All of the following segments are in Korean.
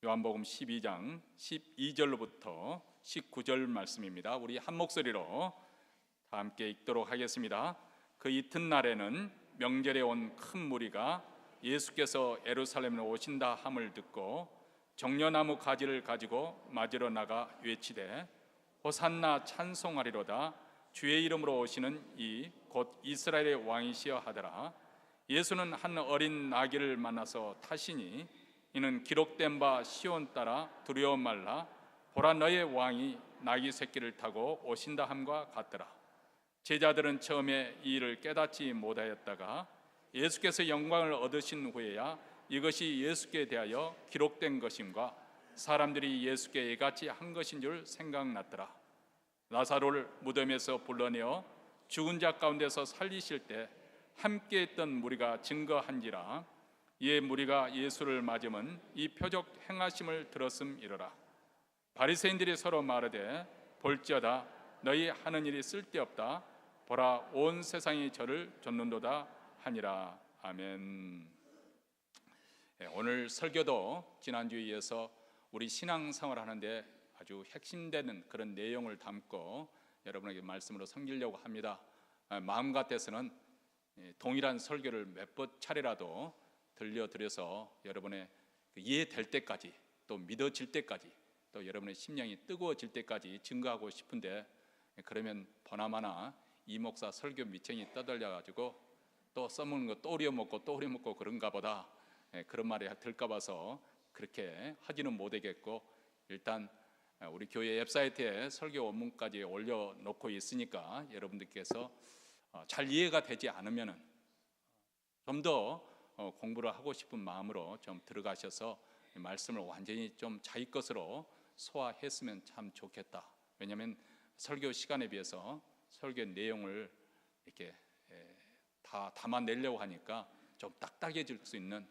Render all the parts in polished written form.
요한복음 12장 12절로부터 19절 말씀입니다. 우리 한 목소리로 다 함께 읽도록 하겠습니다. 그 이튿날에는 명절에 온 큰 무리가 예수께서 예루살렘으로 오신다 함을 듣고 정려나무 가지를 가지고 맞으러 나가 외치되 호산나 찬송하리로다. 주의 이름으로 오시는 이 곧 이스라엘의 왕이시여 하더라. 예수는 한 어린 나귀를 만나서 타시니 이는 기록된 바 시온 따라 두려워 말라. 보라, 너의 왕이 나귀 새끼를 타고 오신다 함과 같더라. 제자들은 처음에 이 일을 깨닫지 못하였다가 예수께서 영광을 얻으신 후에야 이것이 예수께 대하여 기록된 것임과 사람들이 예수께 이같이 한 것인 줄 생각났더라. 나사로를 무덤에서 불러내어 죽은 자 가운데서 살리실 때 함께 했던 무리가 증거한지라. 이에 무리가 예수를 맞으면 이 표적 행하심을 들었음이러라. 바리새인들이 서로 말하되 볼지어다, 너희 하는 일이 쓸데없다. 보라, 온 세상이 저를 좇는도다 하니라. 아멘. 오늘 설교도 지난주에 이어서 우리 신앙생활 하는데 아주 핵심되는 그런 내용을 담고 여러분에게 말씀으로 섬기려고 합니다. 마음 같아서는 동일한 설교를 몇 차례라도 들려드려서 여러분의 이해될 때까지, 또 믿어질 때까지, 또 여러분의 심령이 뜨거워질 때까지 증거하고 싶은데, 그러면 보나마나 이 목사 설교 미청이 떠들려가지고 또 써먹는 거 또 우려먹고 또 우려먹고 그런가 보다, 그런 말이 들까 봐서 그렇게 하지는 못하겠고, 일단 우리 교회 웹사이트에 설교 원문까지 올려놓고 있으니까 여러분들께서 잘 이해가 되지 않으면 좀 더 공부를 하고 싶은 마음으로 좀 들어가셔서 말씀을 완전히 좀 자기 것으로 소화했으면 참 좋겠다. 왜냐하면 설교 시간에 비해서 설교 내용을 이렇게 다 담아내려고 하니까 좀 딱딱해질 수 있는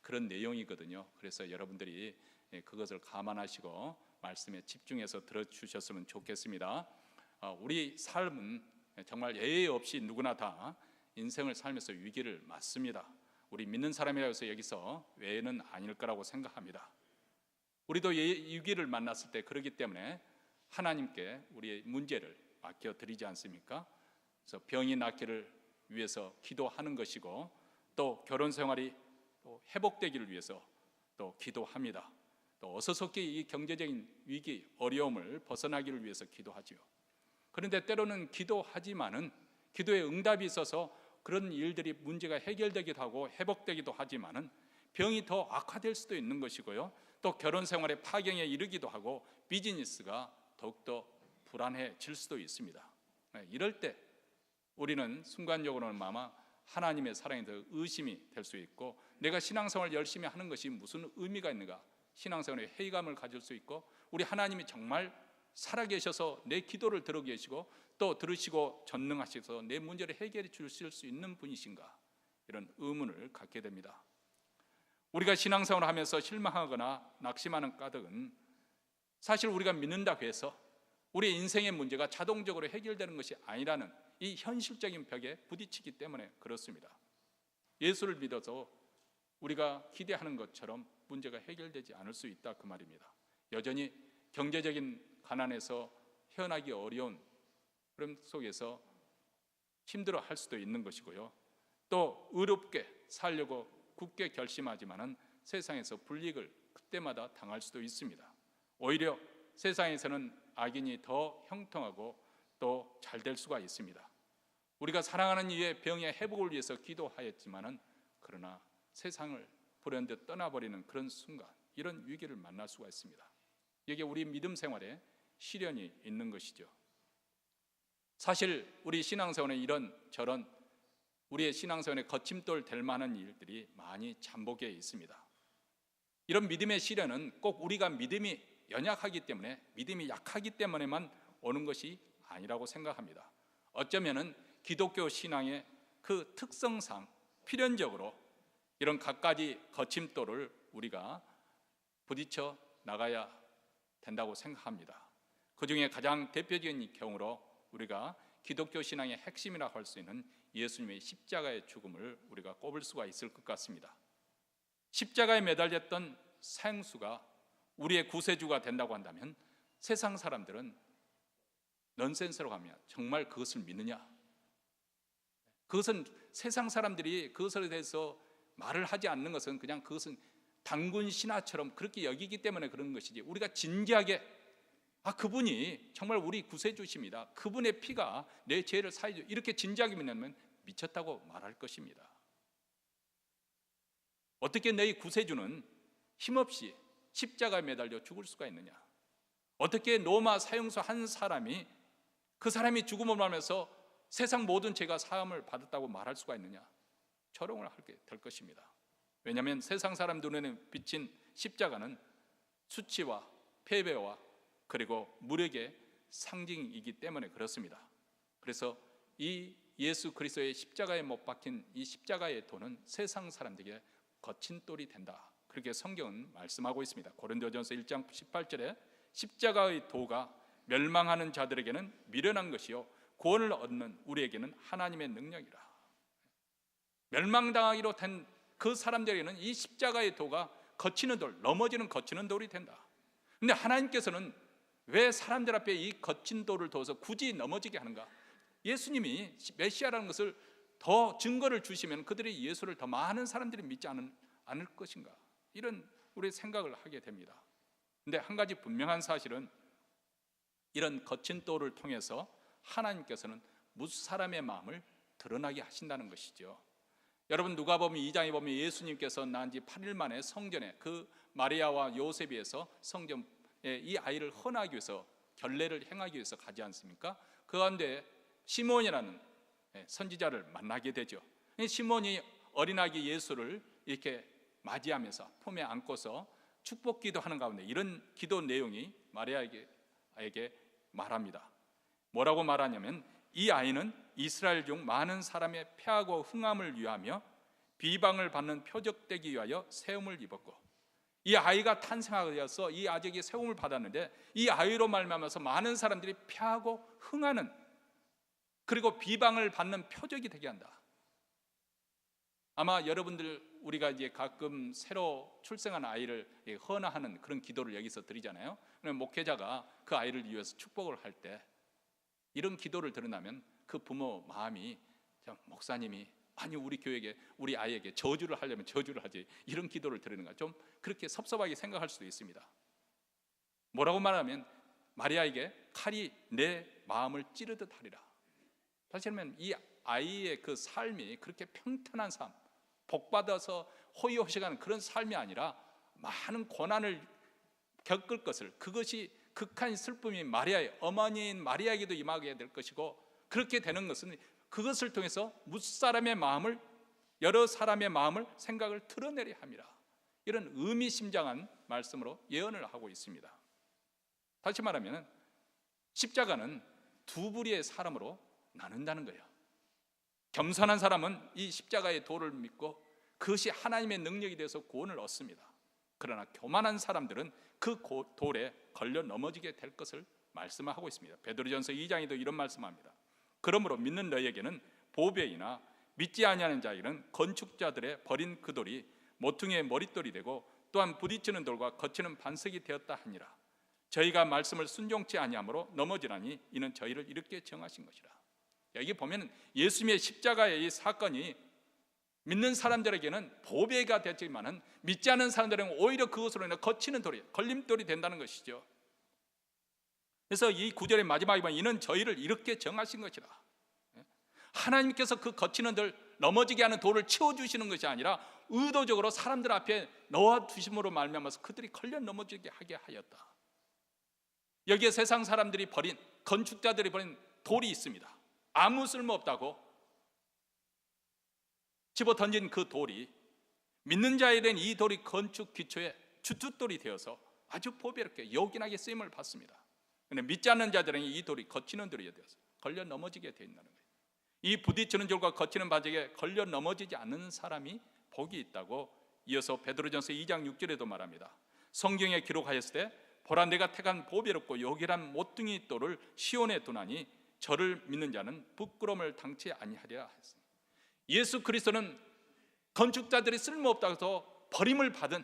그런 내용이거든요. 그래서 여러분들이 그것을 감안하시고 말씀에 집중해서 들어주셨으면 좋겠습니다. 우리 삶은 정말 예외 없이 누구나 다 인생을 살면서 위기를 맞습니다. 우리 믿는 사람이라고 해서 여기서 외에는 아닐 거라고 생각합니다. 우리도 위기를 만났을 때 그렇기 때문에 하나님께 우리의 문제를 맡겨드리지 않습니까? 그래서 병이 낫기를 위해서 기도하는 것이고, 또 결혼 생활이 또 회복되기를 위해서 또 기도합니다. 또 어서속히 이 경제적인 위기, 어려움을 벗어나기를 위해서 기도하지요. 그런데 때로는 기도하지만은 기도에 응답이 있어서 그런 일들이 문제가 해결되기도 하고 회복되기도 하지만은 병이 더 악화될 수도 있는 것이고요. 또 결혼 생활에 파경에 이르기도 하고 비즈니스가 더욱더 불안해질 수도 있습니다. 이럴 때 우리는 순간적으로는 아마 하나님의 사랑에 더 의심이 될 수 있고, 내가 신앙생활 열심히 하는 것이 무슨 의미가 있는가, 신앙생활에 회의감을 가질 수 있고, 우리 하나님이 정말 살아계셔서 내 기도를 들어 계시고 또 들으시고 전능하셔서 내 문제를 해결해 주실 수 있는 분이신가, 이런 의문을 갖게 됩니다. 우리가 신앙생활을 하면서 실망하거나 낙심하는 까닭은 사실 우리가 믿는다고 해서 우리 인생의 문제가 자동적으로 해결되는 것이 아니라는 이 현실적인 벽에 부딪히기 때문에 그렇습니다. 예수를 믿어서 우리가 기대하는 것처럼 문제가 해결되지 않을 수 있다, 그 말입니다. 여전히 경제적인 가난에서 헤어나기 어려운 그런 속에서 힘들어 할 수도 있는 것이고요. 또 의롭게 살려고 굳게 결심하지만은 세상에서 불이익을 그때마다 당할 수도 있습니다. 오히려 세상에서는 악인이 더 형통하고 또 잘 될 수가 있습니다. 우리가 사랑하는 이의 병의 회복을 위해서 기도하였지만은 그러나 세상을 불현듯 떠나버리는 그런 순간, 이런 위기를 만날 수가 있습니다. 이게 우리 믿음 생활에 시련이 있는 것이죠. 사실 우리 신앙생활에 이런 저런 우리의 신앙생활에 거침돌 될 만한 일들이 많이 잠복해 있습니다. 이런 믿음의 시련은 꼭 우리가 믿음이 연약하기 때문에, 믿음이 약하기 때문에만 오는 것이 아니라고 생각합니다. 어쩌면은 기독교 신앙의 그 특성상 필연적으로 이런 갖가지 거침돌을 우리가 부딪혀 나가야 된다고 생각합니다. 그 중에 가장 대표적인 경우로 우리가 기독교 신앙의 핵심이라고 할 수 있는 예수님의 십자가의 죽음을 우리가 꼽을 수가 있을 것 같습니다. 십자가에 매달렸던 생수가 우리의 구세주가 된다고 한다면 세상 사람들은 넌센스로 하며 정말 그것을 믿느냐? 그것은 세상 사람들이 그것에 대해서 말을 하지 않는 것은 그냥 그것은 단군 신화처럼 그렇게 여기기 때문에 그런 것이지, 우리가 진지하게 그분이 정말 우리 구세주십니다, 그분의 피가 내 죄를 사해줘, 이렇게 진지하게 믿으면 미쳤다고 말할 것입니다. 어떻게 너희 구세주는 힘없이 십자가에 매달려 죽을 수가 있느냐? 어떻게 로마 사형수 한 사람이 그 사람이 죽음을 말하면서 세상 모든 죄가 사함을 받았다고 말할 수가 있느냐? 조롱을 하게 될 것입니다. 왜냐하면 세상 사람들 눈에 비친 십자가는 수치와 패배와 그리고 무력의 상징이기 때문에 그렇습니다. 그래서 이 예수 그리스도의 십자가에 못 박힌 이 십자가의 도는 세상 사람들에게 거친 돌이 된다, 그렇게 성경은 말씀하고 있습니다. 고린도전서 1장 18절에 십자가의 도가 멸망하는 자들에게는 미련한 것이요 구원을 얻는 우리에게는 하나님의 능력이라. 멸망당하기로 된 그 사람들에게는 이 십자가의 도가 거치는 돌, 넘어지는 거치는 돌이 된다. 근데 하나님께서는 왜 사람들 앞에 이 거친 돌을 둬서 굳이 넘어지게 하는가? 예수님이 메시아라는 것을 더 증거를 주시면 그들이 예수를 더 많은 사람들이 믿지 않을 것인가? 이런 우리 생각을 하게 됩니다. 근데 한 가지 분명한 사실은 이런 거친 돌을 통해서 하나님께서는 무수 사람의 마음을 드러나게 하신다는 것이죠. 여러분, 누가복음 2장에 보면 예수님께서 난 지 8일 만에 성전에 그 마리아와 요셉에서 성전에 이 아이를 헌하기 위해서 결례를 행하기 위해서 가지 않습니까? 그 가운데 시몬이라는 선지자를 만나게 되죠. 시몬이 어린아기 예수를 이렇게 맞이하면서 품에 안고서 축복 기도하는 가운데 이런 기도 내용이 마리아에게 말합니다. 뭐라고 말하냐면, 이 아이는 이스라엘 중 많은 사람의 패하고 흥함을 위하며 비방을 받는 표적되기 위하여 세움을 입었고, 이 아이가 탄생하여서 이 아적이 세움을 받았는데 이 아이로 말미암아서 많은 사람들이 패하고 흥하는, 그리고 비방을 받는 표적이 되게 한다. 아마 여러분들, 우리가 이제 가끔 새로 출생한 아이를 헌화하는 그런 기도를 여기서 드리잖아요. 목회자가 그 아이를 위해서 축복을 할 때 이런 기도를 드린다면 그 부모 마음이, 목사님이 아니 우리 교회에 우리 아이에게 저주를 하려면 저주를 하지, 이런 기도를 드리는가, 좀 그렇게 섭섭하게 생각할 수도 있습니다. 뭐라고 말하면, 마리아에게 칼이 내 마음을 찌르듯 하리라. 다시 말하면 이 아이의 그 삶이 그렇게 평탄한 삶, 복받아서 호의호식하는 그런 삶이 아니라 많은 고난을 겪을 것을, 그것이 극한 슬픔이 마리아의 어머니인 마리아에게도 임하게 될 것이고, 그렇게 되는 것은 그것을 통해서 무사람의 마음을, 여러 사람의 마음을, 생각을 드러내려 함이라. 이런 의미심장한 말씀으로 예언을 하고 있습니다. 다시 말하면 십자가는 두 부류의 사람으로 나눈다는 거예요. 겸손한 사람은 이 십자가의 도를 믿고 그것이 하나님의 능력이 되어서 구원을 얻습니다. 그러나 교만한 사람들은 그 돌에 걸려 넘어지게 될 것을 말씀하고 있습니다. 베드로전서 2장에도 이런 말씀합니다. 그러므로 믿는 너희에게는 보배이나 믿지 아니하는 자에게는 건축자들의 버린 그 돌이 모퉁이의 머릿돌이 되고 또한 부딪히는 돌과 거치는 반석이 되었다 하니라. 저희가 말씀을 순종치 아니함으로 넘어지라니 이는 저희를 이렇게 정하신 것이라. 여기 보면 예수님의 십자가의 이 사건이 믿는 사람들에게는 보배가 됐지만은 믿지 않는 사람들은 오히려 그것으로 인해 거치는 돌이, 걸림돌이 된다는 것이죠. 그래서 이 구절의 마지막에 보면 이는 저희를 이렇게 정하신 것이라. 하나님께서 그 거치는 돌, 넘어지게 하는 돌을 치워주시는 것이 아니라 의도적으로 사람들 앞에 넣어두심으로 말미암아서 그들이 걸려 넘어지게 하게 하였다. 여기에 세상 사람들이 버린, 건축자들이 버린 돌이 있습니다. 아무 쓸모없다고 집어 던진 그 돌이, 믿는 자에 대한 이 돌이 건축 기초의 주춧돌이 되어서 아주 보배롭게 요긴하게 쓰임을 받습니다. 그런데 믿지 않는 자들은 이 돌이 거치는 돌이 되어서 걸려 넘어지게 되어 있다는 거예요. 이 부딪히는 돌과 거치는 바닥에 걸려 넘어지지 않는 사람이 복이 있다고 이어서 베드로전서 2장 6절에도 말합니다. 성경에 기록하였을 때 보라 내가 택한 보배롭고 요긴한 모퉁이 돌을 시온에 두나니 저를 믿는 자는 부끄러움을 당치 아니하리라 했습니다. 예수 그리스도는 건축자들이 쓸모없다고 해서 버림을 받은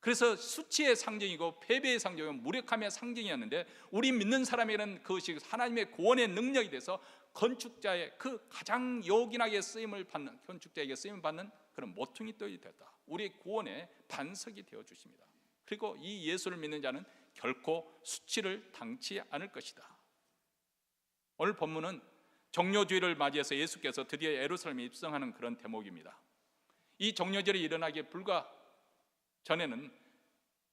그래서 수치의 상징이고 패배의 상징이고 무력함의 상징이었는데, 우리 믿는 사람에게는 그것이 하나님의 구원의 능력이 돼서 건축자의 그 가장 요긴하게 쓰임을 받는, 건축자에게 쓰임을 받는 그런 모퉁이 돌이 됐다. 우리의 구원의 반석이 되어 주십니다. 그리고 이 예수를 믿는 자는 결코 수치를 당치 않을 것이다. 오늘 본문은 종료주일을 맞이해서 예수께서 드디어 예루살렘에 입성하는 그런 대목입니다. 이 종료절이 일어나기 불과 전에는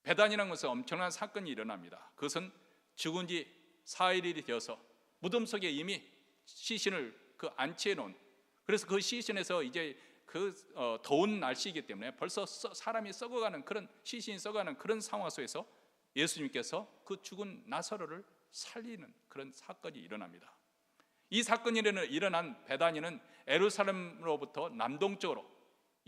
베단이라는 곳에 엄청난 사건이 일어납니다. 그것은 죽은 지 4일이 되어서 무덤 속에 이미 시신을 안치해 놓은, 그래서 그 시신에서 이제 더운 날씨이기 때문에 벌써 사람이 썩어가는, 그런 시신이 썩어가는 그런 상황 속에서 예수님께서 그 죽은 나사로를 살리는 그런 사건이 일어납니다. 이 사건이 일어난 베다니는 예루살렘으로부터 남동쪽으로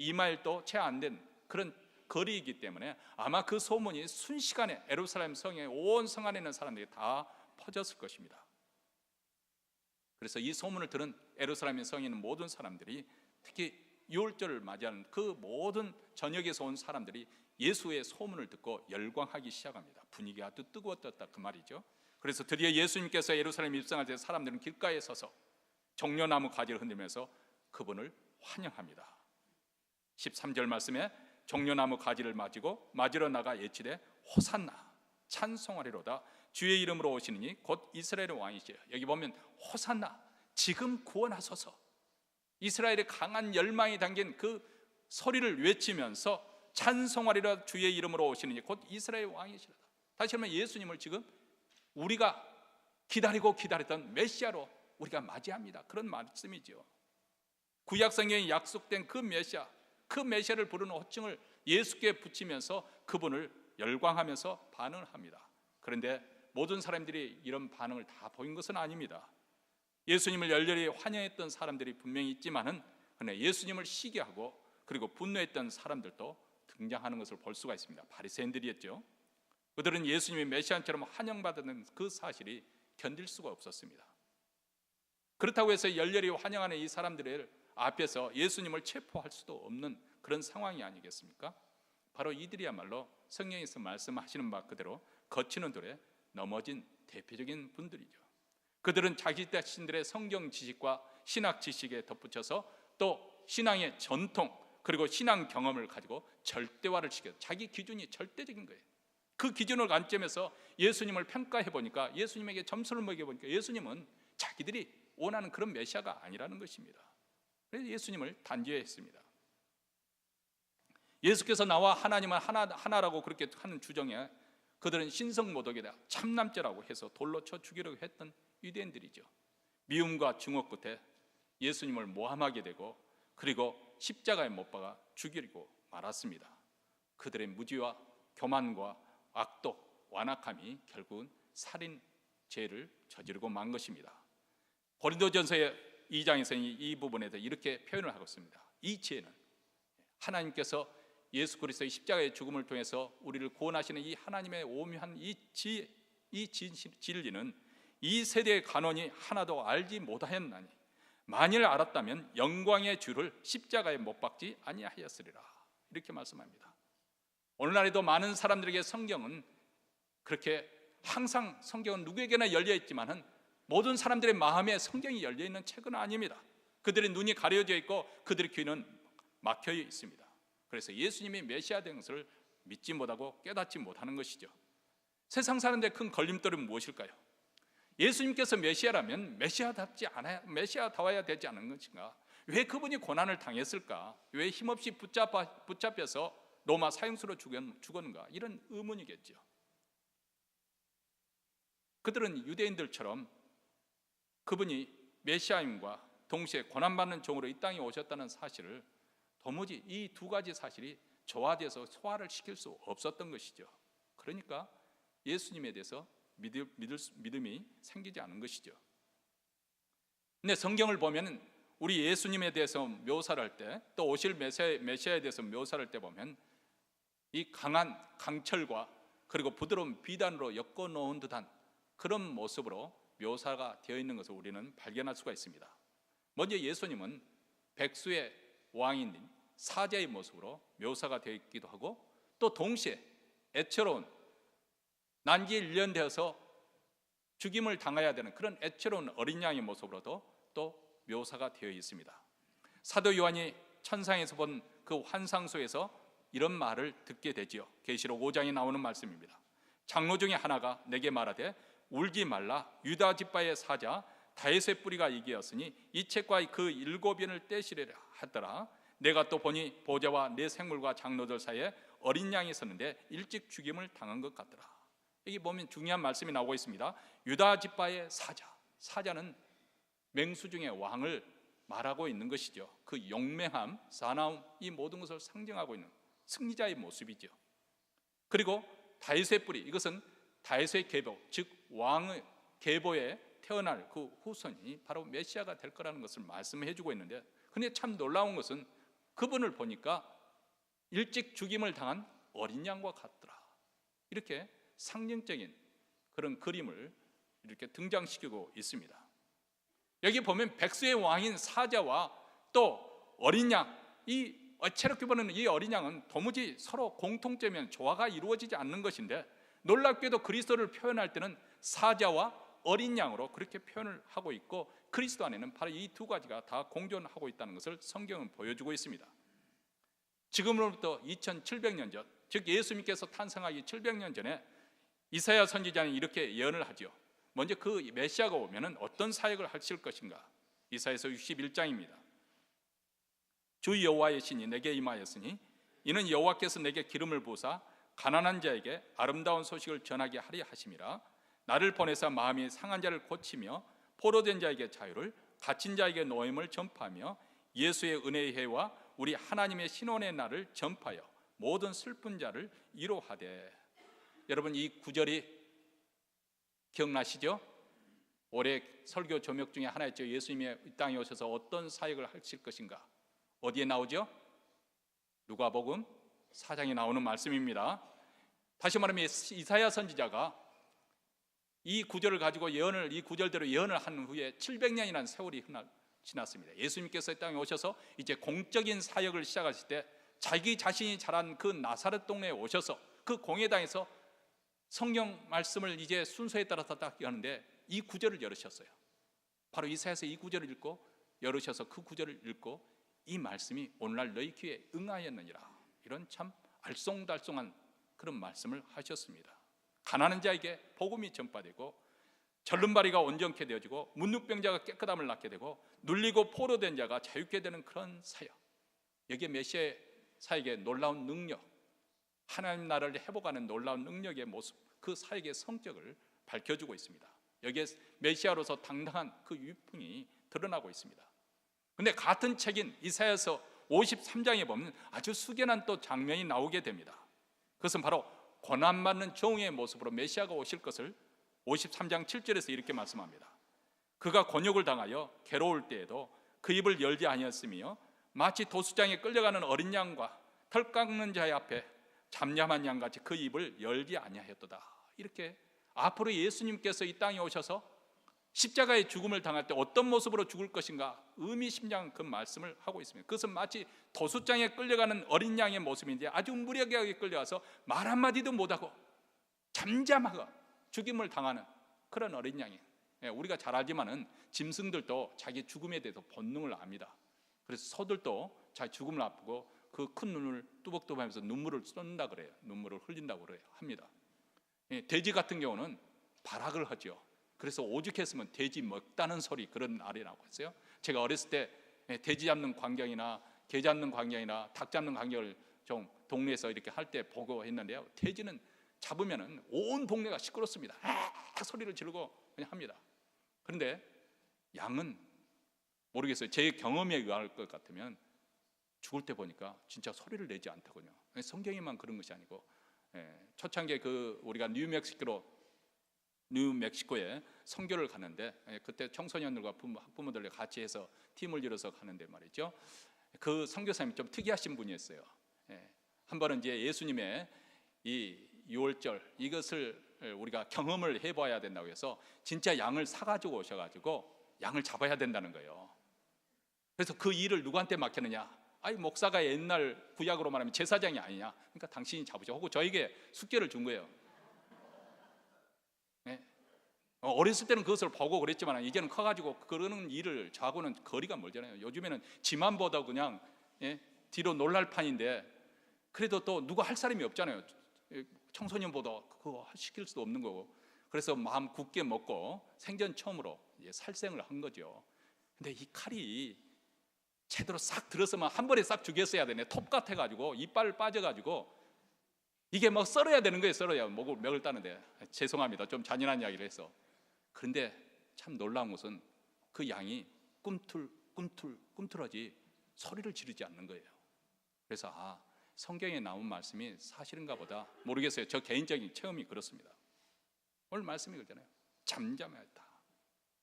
2마일도 채 안 된 그런 거리이기 때문에 아마 그 소문이 순식간에 예루살렘 성에, 온 성 안에 있는 사람들이 다 퍼졌을 것입니다. 그래서 이 소문을 들은 예루살렘 성에 있는 모든 사람들이, 특히 유월절을 맞이하는 그 모든 전역에서 온 사람들이 예수의 소문을 듣고 열광하기 시작합니다. 분위기가 아주 뜨거웠다 그 말이죠. 그래서 드디어 예수님께서 예루살렘에 입성할 때 사람들은 길가에 서서 종려나무 가지를 흔들면서 그분을 환영합니다. 13절 말씀에 종려나무 가지를 맞으러 나가 외치되 호산나, 찬송하리로다, 주의 이름으로 오시느니 곧 이스라엘의 왕이시여. 여기 보면 호산나, 지금 구원하소서, 이스라엘의 강한 열망이 담긴 그 소리를 외치면서 찬송하리라, 주의 이름으로 오시느니 곧 이스라엘의 왕이시로다. 다시 한번 예수님을 지금 우리가 기다리고 기다렸던 메시아로 우리가 맞이합니다. 그런 말씀이죠. 구약 성경에 약속된 그 메시아를 부르는 호칭을 예수께 붙이면서 그분을 열광하면서 반응을 합니다. 그런데 모든 사람들이 이런 반응을 다 보인 것은 아닙니다. 예수님을 열렬히 환영했던 사람들이 분명히 있지만은, 그러나 예수님을 시기하고 그리고 분노했던 사람들도 등장하는 것을 볼 수가 있습니다. 바리새인들이었죠. 그들은 예수님이 메시아처럼 환영받는 그 사실이 견딜 수가 없었습니다. 그렇다고 해서 열렬히 환영하는 이 사람들을 앞에서 예수님을 체포할 수도 없는 그런 상황이 아니겠습니까? 바로 이들이야말로 성경에서 말씀하시는 바 그대로 거치는 돌에 넘어진 대표적인 분들이죠. 그들은 자기 자신들의 성경 지식과 신학 지식에 덧붙여서 또 신앙의 전통 그리고 신앙 경험을 가지고 절대화를 시켜서 자기 기준이 절대적인 거예요. 그 기준을 관점에서 예수님을 평가해 보니까, 예수님에게 점수를 매겨보니까 예수님은 자기들이 원하는 그런 메시아가 아니라는 것입니다. 그래서 예수님을 단죄했습니다. 예수께서 나와 하나님은 하나라고 그렇게 하는 주정에 그들은 신성모독이다, 참남죄라고 해서 돌로 쳐 죽이려고 했던 유대인들이죠. 미움과 증오 끝에 예수님을 모함하게 되고 그리고 십자가에 못 박아 죽이고 말았습니다. 그들의 무지와 교만과 악독, 완악함이 결국은 살인 죄를 저지르고 만 것입니다. 고린도전서의 2장에서는 이 부분에 대해 이렇게 표현을 하고 있습니다. 이 죄는 하나님께서 예수 그리스도의 십자가의 죽음을 통해서 우리를 구원하시는 이 하나님의 오묘한 이 진리는 이 세대의 간원이 하나도 알지 못하였나니 만일 알았다면 영광의 주를 십자가에 못 박지 아니하였으리라. 이렇게 말씀합니다. 오늘날에도 많은 사람들에게 성경은 그렇게 항상 성경은 누구에게나 열려 있지만은 모든 사람들의 마음에 성경이 열려 있는 책은 아닙니다. 그들의 눈이 가려져 있고 그들의 귀는 막혀 있습니다. 그래서 예수님이 메시아 된 것을 믿지 못하고 깨닫지 못하는 것이죠. 세상 사람들의 큰 걸림돌은 무엇일까요? 예수님께서 메시아라면 메시아다워야 되지 않은 것인가? 왜 그분이 고난을 당했을까? 왜 힘없이 붙잡혀서 로마 사형수로 죽었는가? 이런 의문이겠죠. 그들은 유대인들처럼 그분이 메시아임과 동시에 고난받는 종으로 이 땅에 오셨다는 사실을 도무지 이 두 가지 사실이 조화돼서 소화를 시킬 수 없었던 것이죠. 그러니까 예수님에 대해서 믿음이 생기지 않은 것이죠. 근데 성경을 보면 우리 예수님에 대해서 묘사를 할 때, 또 오실 메시아에 대해서 묘사를 할 때 보면 이 강한 강철과 그리고 부드러운 비단으로 엮어놓은 듯한 그런 모습으로 묘사가 되어 있는 것을 우리는 발견할 수가 있습니다. 먼저 예수님은 백수의 왕인 사자의 모습으로 묘사가 되어 있기도 하고, 또 동시에 애처로운, 난지 1년 되어서 죽임을 당해야 되는 그런 애처로운 어린 양의 모습으로도 또 묘사가 되어 있습니다. 사도 요한이 천상에서 본 그 환상 속에서 이런 말을 듣게 되지요. 계시록 5장에 나오는 말씀입니다. 장로 중에 하나가 내게 말하되 울지 말라. 유다 지파의 사자 다윗의 뿌리가 이기었으니 이 책과 그 7연을 떼시리라 하더라. 내가 또 보니 보좌와 내 생물과 장로들 사이에 어린 양이 섰는데 일찍 죽임을 당한 것 같더라. 여기 보면 중요한 말씀이 나오고 있습니다. 유다 지파의 사자, 사자는 맹수 중에 왕을 말하고 있는 것이죠. 그 용맹함, 사나움, 이 모든 것을 상징하고 있는 승리자의 모습이죠. 그리고 다윗의 뿌리, 이것은 다윗의 계보, 즉 왕의 계보에 태어날 그 후손이 바로 메시아가 될 거라는 것을 말씀해 주고 있는데, 근데 참 놀라운 것은 그분을 보니까 일찍 죽임을 당한 어린 양과 같더라. 이렇게 상징적인 그런 그림을 이렇게 등장시키고 있습니다. 여기 보면 백수의 왕인 사자와 또 어린 양, 이 어채롭게 보는 이 어린 양은 도무지 서로 공통점이면 조화가 이루어지지 않는 것인데, 놀랍게도 그리스도를 표현할 때는 사자와 어린 양으로 그렇게 표현을 하고 있고, 그리스도 안에는 바로 이 두 가지가 다 공존하고 있다는 것을 성경은 보여주고 있습니다. 지금으로부터 2700년 전, 즉 예수님께서 탄생하기 700년 전에 이사야 선지자는 이렇게 예언을 하죠. 먼저 그 메시아가 오면은 어떤 사역을 하실 것인가. 이사야서 61장입니다. 주 여호와의 신이 내게 임하였으니 이는 여호와께서 내게 기름을 부으사 가난한 자에게 아름다운 소식을 전하게 하리 하심이라. 나를 보내사 마음이 상한 자를 고치며 포로된 자에게 자유를, 갇힌 자에게 노임을 전파하며 예수의 은혜의 해와 우리 하나님의 신원의 날을 전파하여 모든 슬픈 자를 위로하되. 여러분, 이 구절이 기억나시죠? 올해 설교 조목 중에 하나였죠. 예수님이 이 땅에 오셔서 어떤 사역을 하실 것인가. 어디에 나오죠? 누가복음 4장에 나오는 말씀입니다. 다시 말하면 이사야 선지자가 이 구절을 가지고 이 구절대로 예언을 한 후에 700년이라는 세월이 지났습니다. 예수님께서 이 땅에 오셔서 이제 공적인 사역을 시작하실 때 자기 자신이 자란 그 나사렛 동네에 오셔서 그 공회당에서 성경 말씀을 이제 순서에 따라서 딱 하는데 이 구절을 열으셨어요. 바로 이사야서 이 구절을 읽고 열으셔서 그 구절을 읽고 이 말씀이 오늘날 너희 귀에 응하였느니라. 이런 참 알쏭달쏭한 그런 말씀을 하셨습니다. 가난한 자에게 복음이 전파되고 절름발이가 온전케 되어지고 문둥병자가 깨끗함을 낳게 되고 눌리고 포로된 자가 자유케 되는 그런 사역, 여기에 메시아의 사역의 놀라운 능력, 하나님 나라를 회복하는 놀라운 능력의 모습, 그 사역의 성격을 밝혀주고 있습니다. 여기에 메시아로서 당당한 그 위풍이 드러나고 있습니다. 그런데 같은 책인 이사야서 53장에 보면 아주 숙연한 또 장면이 나오게 됩니다. 그것은 바로 고난받는 종의 모습으로 메시아가 오실 것을 53장 7절에서 이렇게 말씀합니다. 그가 곤욕을 당하여 괴로울 때에도 그 입을 열지 아니었으며 마치 도수장에 끌려가는 어린 양과 털 깎는 자의 앞에 잠잠한 양같이 그 입을 열지 아니하였도다. 이렇게 앞으로 예수님께서 이 땅에 오셔서 십자가의 죽음을 당할 때 어떤 모습으로 죽을 것인가 의미심장한 그 말씀을 하고 있습니다. 그것은 마치 도수장에 끌려가는 어린 양의 모습인데 아주 무력하게 끌려가서 말 한마디도 못하고 잠잠하고 죽임을 당하는 그런 어린 양이에요. 우리가 잘 알지만은 짐승들도 자기 죽음에 대해서 본능을 압니다. 그래서 소들도 자기 죽음을 앞두고 그 큰 눈을 뚜벅뚜벅하면서 눈물을 쏟는다 그래요. 눈물을 흘린다고 그래요. 합니다. 돼지 같은 경우는 발악을 하죠. 그래서 오죽했으면 돼지 먹다는 소리, 그런 말이라고 했어요. 제가 어렸을 때 돼지 잡는 광경이나 개 잡는 광경이나 닭 잡는 광경을 좀 동네에서 이렇게 할 때 보고 했는데요. 돼지는 잡으면은 온 동네가 시끄럽습니다. 소리를 지르고 그냥 합니다. 그런데 양은 모르겠어요. 제 경험에 의할 것 같으면 죽을 때 보니까 진짜 소리를 내지 않더군요. 성경에만 그런 것이 아니고 초창기에 우리가 뉴멕시코에 선교를 가는데 그때 청소년들과 학부모들과 같이 해서 팀을 이뤄서 가는데 말이죠. 그 선교사님이 좀 특이하신 분이었어요. 한 번은 이제 예수님의 이 유월절 이것을 우리가 경험을 해봐야 된다고 해서 진짜 양을 사가지고 오셔가지고 양을 잡아야 된다는 거예요. 그래서 그 일을 누구한테 맡겼느냐? 아이 목사가 옛날 구약으로 말하면 제사장이 아니냐, 그러니까 당신이 잡으셔 하고 저에게 숙제를 준 거예요. 네. 어렸을 때는 그것을 보고 그랬지만 이제는 커가지고 그러는 일을 저하고는 거리가 멀잖아요. 요즘에는 지만 보다 그냥 뒤로 놀랄 판인데, 그래도 또 누가 할 사람이 없잖아요. 청소년보다 그거 시킬 수도 없는 거고. 그래서 마음 굳게 먹고 생전 처음으로 살생을 한 거죠. 근데 이 칼이 제대로 싹 들었으면 한 번에 싹 죽였어야 되네. 톱 같아가지고 이빨 빠져가지고 이게 막 썰어야 되는 거예요. 썰어야 먹을 따는데. 죄송합니다. 좀 잔인한 이야기를 해서. 그런데 참 놀라운 것은 그 양이 꿈틀하지 소리를 지르지 않는 거예요. 그래서 성경에 나온 말씀이 사실인가 보다 모르겠어요. 저 개인적인 체험이 그렇습니다. 오늘 말씀이 그러잖아요. 잠잠하였다.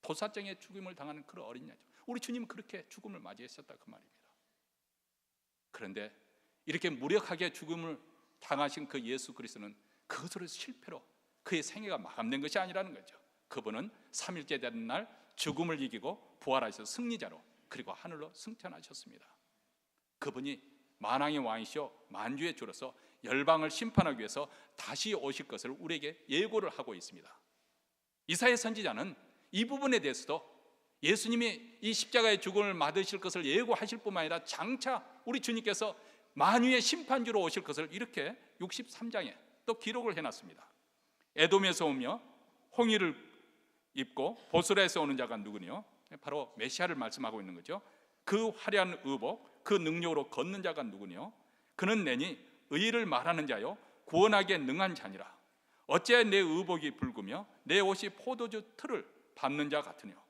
도사장의 죽임을 당하는 그런 어린 양이죠. 우리 주님은 그렇게 죽음을 맞이하셨다 그 말입니다. 그런데 이렇게 무력하게 죽음을 당하신 그 예수 그리스도는 그것으로 실패로 그의 생애가 마감된 것이 아니라는 거죠. 그분은 3일째 되는 날 죽음을 이기고 부활하셔서 승리자로, 그리고 하늘로 승천하셨습니다. 그분이 만왕의 왕이시오 만주의 주로서 열방을 심판하기 위해서 다시 오실 것을 우리에게 예고를 하고 있습니다. 이사야 선지자는 이 부분에 대해서도 예수님이 이 십자가의 죽음을 맞으실 것을 예고하실 뿐만 아니라 장차 우리 주님께서 만유의 심판주로 오실 것을 이렇게 63장에 또 기록을 해놨습니다. 에돔에서 오며 홍의를 입고 보스라에서 오는 자가 누구니요? 바로 메시아를 말씀하고 있는 거죠. 그 화려한 의복, 그 능력으로 걷는 자가 누구니요? 그는 내니 의를 말하는 자요 구원하기에 능한 자니라. 어찌하여 내 의복이 붉으며 내 옷이 포도주 틀을 밟는 자 같으뇨?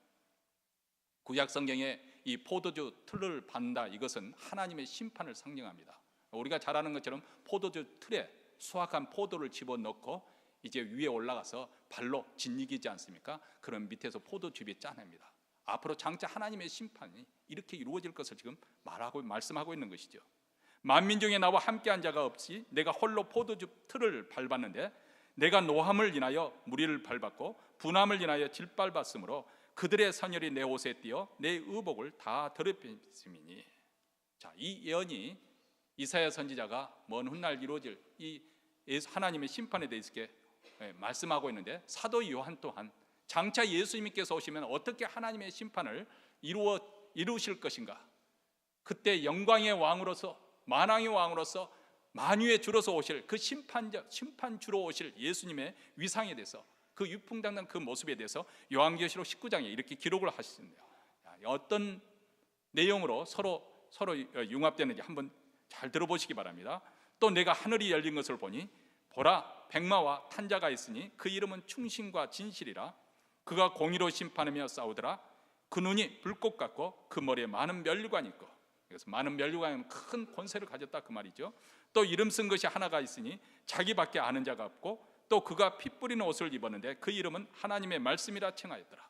구약 성경에 이 포도주 틀을 밟는다, 이것은 하나님의 심판을 상징합니다. 우리가 잘 아는 것처럼 포도주 틀에 수확한 포도를 집어넣고 이제 위에 올라가서 발로 짓이기지 않습니까? 그럼 밑에서 포도즙이 짜냅니다. 앞으로 장차 하나님의 심판이 이렇게 이루어질 것을 지금 말씀하고 있는 것이죠. 만민 중에 나와 함께한 자가 없이 내가 홀로 포도즙 틀을 밟았는데 내가 노함을 인하여 무리를 밟았고 분함을 인하여 질밟았으므로 그들의 선열이 내 옷에 띄어 내 의복을 다 더럽혔음이니. 자, 이 예언이 이사야 선지자가 먼 훗날 이루어질 이 하나님의 심판에 대해서 말씀하고 있는데, 사도 요한 또한 장차 예수님께서 오시면 어떻게 하나님의 심판을 이루실 것인가, 그때 영광의 왕으로서 만왕의 왕으로서 만유의 주로서 오실 그 심판주로 오실 예수님의 위상에 대해서, 그 유풍당당 그 모습에 대해서 요한계시록 19장에 이렇게 기록을 하시는데요. 어떤 내용으로 서로 융합되는지 한번 잘 들어보시기 바랍니다. 또 내가 하늘이 열린 것을 보니 보라 백마와 탄자가 있으니 그 이름은 충신과 진실이라. 그가 공의로 심판하며 싸우더라. 그 눈이 불꽃 같고 그 머리에 많은 면류관이 있고. 그래서 많은 면류관은 큰 권세를 가졌다 그 말이죠. 또 이름 쓴 것이 하나가 있으니 자기밖에 아는 자가 없고, 또 그가 피 뿌리는 옷을 입었는데 그 이름은 하나님의 말씀이라 칭하였더라.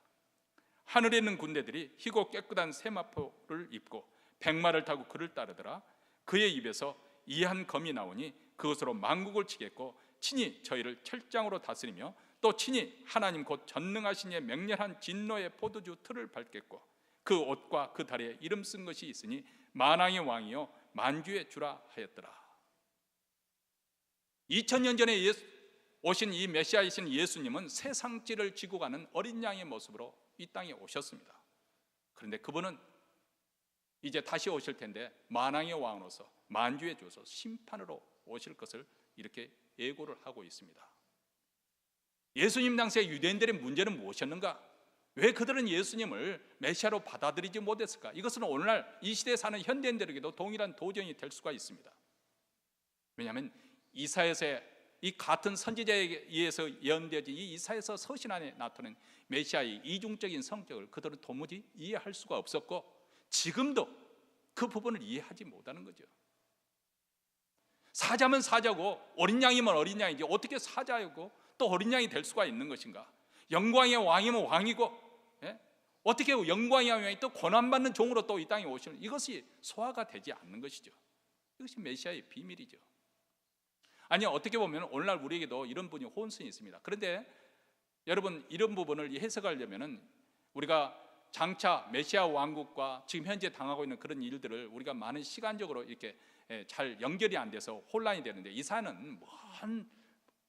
하늘에 있는 군대들이 희고 깨끗한 세마포를 입고 백마를 타고 그를 따르더라. 그의 입에서 이한 검이 나오니 그것으로 만국을 치겠고 친히 저희를 철장으로 다스리며 또 친히 하나님 곧 전능하신 이의 맹렬한 진노의 포도주 틀을 밟겠고 그 옷과 그 다리에 이름 쓴 것이 있으니 만왕의 왕이요 만주의 주라 하였더라. 2000년 전에 오신 이 메시아이신 예수님은 세상지를 지고 가는 어린 양의 모습으로 이 땅에 오셨습니다. 그런데 그분은 이제 다시 오실 텐데 만왕의 왕으로서 만주의 주로서 심판으로 오실 것을 이렇게 예고를 하고 있습니다. 예수님 당시에 유대인들의 문제는 무엇이었는가? 왜 그들은 예수님을 메시아로 받아들이지 못했을까? 이것은 오늘날 이 시대에 사는 현대인들에게도 동일한 도전이 될 수가 있습니다. 왜냐하면 이사야서의 이 같은 선지자에 의해서 예언되어진 이 이사야서 서신 안에 나타낸 메시아의 이중적인 성격을 그들은 도무지 이해할 수가 없었고 지금도 그 부분을 이해하지 못하는 거죠. 사자면 사자고 어린 양이면 어린 양이지 어떻게 사자이고 또 어린 양이 될 수가 있는 것인가? 영광의 왕이면 왕이고 어떻게 영광의 왕이 또 권한받는 종으로 또 이 땅에 오시는, 이것이 소화가 되지 않는 것이죠. 이것이 메시아의 비밀이죠. 아니 어떻게 보면 오늘날 우리에게도 이런 분이 혼선이 있습니다. 그런데 여러분 이런 부분을 해석하려면 우리가 장차 메시아 왕국과 지금 현재 당하고 있는 그런 일들을 우리가 많은 시간적으로 이렇게 잘 연결이 안 돼서 혼란이 되는데, 이사야는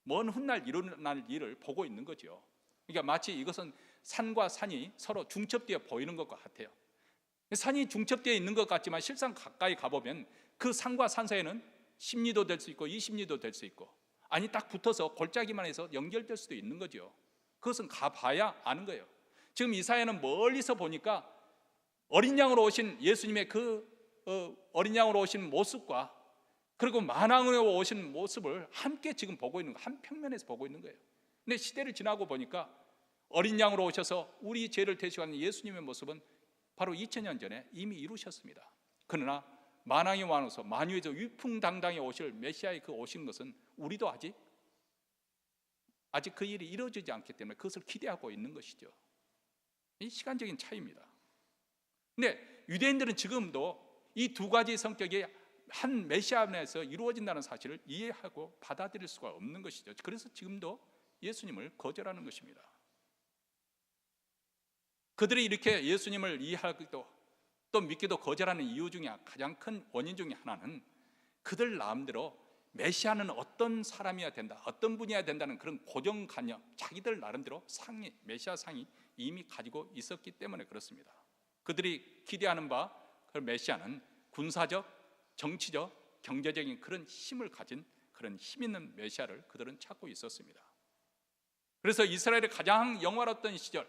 먼 훗날 일어날 일을 보고 있는 거죠. 그러니까 마치 이것은 산과 산이 서로 중첩되어 보이는 것과 같아요. 산이 중첩되어 있는 것 같지만 실상 가까이 가보면 그 산과 산 사이에는 10리도 될 수 있고 20리도 될 수 있고, 아니 딱 붙어서 골짜기만 해서 연결될 수도 있는 거죠. 그것은 가봐야 아는 거예요. 지금 이사야는 멀리서 보니까 어린 양으로 오신 예수님의 어린 양으로 오신 모습과 그리고 만왕으로 오신 모습을 함께 지금 보고 있는 거예요. 한 평면에서 보고 있는 거예요. 근데 시대를 지나고 보니까 어린 양으로 오셔서 우리 죄를 대신하는 예수님의 모습은 바로 2000년 전에 이미 이루셨습니다. 그러나 만왕의 왕으로서 만유에서 위풍당당히 오실 메시아의 그 오신 것은 우리도 아직 그 일이 이루어지지 않기 때문에 그것을 기대하고 있는 것이죠. 이 시간적인 차이입니다. 근데 유대인들은 지금도 이 두 가지 성격이 한 메시아 안에서 이루어진다는 사실을 이해하고 받아들일 수가 없는 것이죠. 그래서 지금도 예수님을 거절하는 것입니다. 그들이 이렇게 예수님을 이해하기도 또 믿기도 거절하는 이유 중에 가장 큰 원인 중에 하나는 그들 마음대로 메시아는 어떤 사람이어야 된다, 어떤 분이어야 된다는 그런 고정관념, 자기들 나름대로 메시아 상이 이미 가지고 있었기 때문에 그렇습니다. 그들이 기대하는 바 그 메시아는 군사적, 정치적, 경제적인 그런 힘을 가진 그런 힘 있는 메시아를 그들은 찾고 있었습니다. 그래서 이스라엘의 가장 영화로웠던 시절,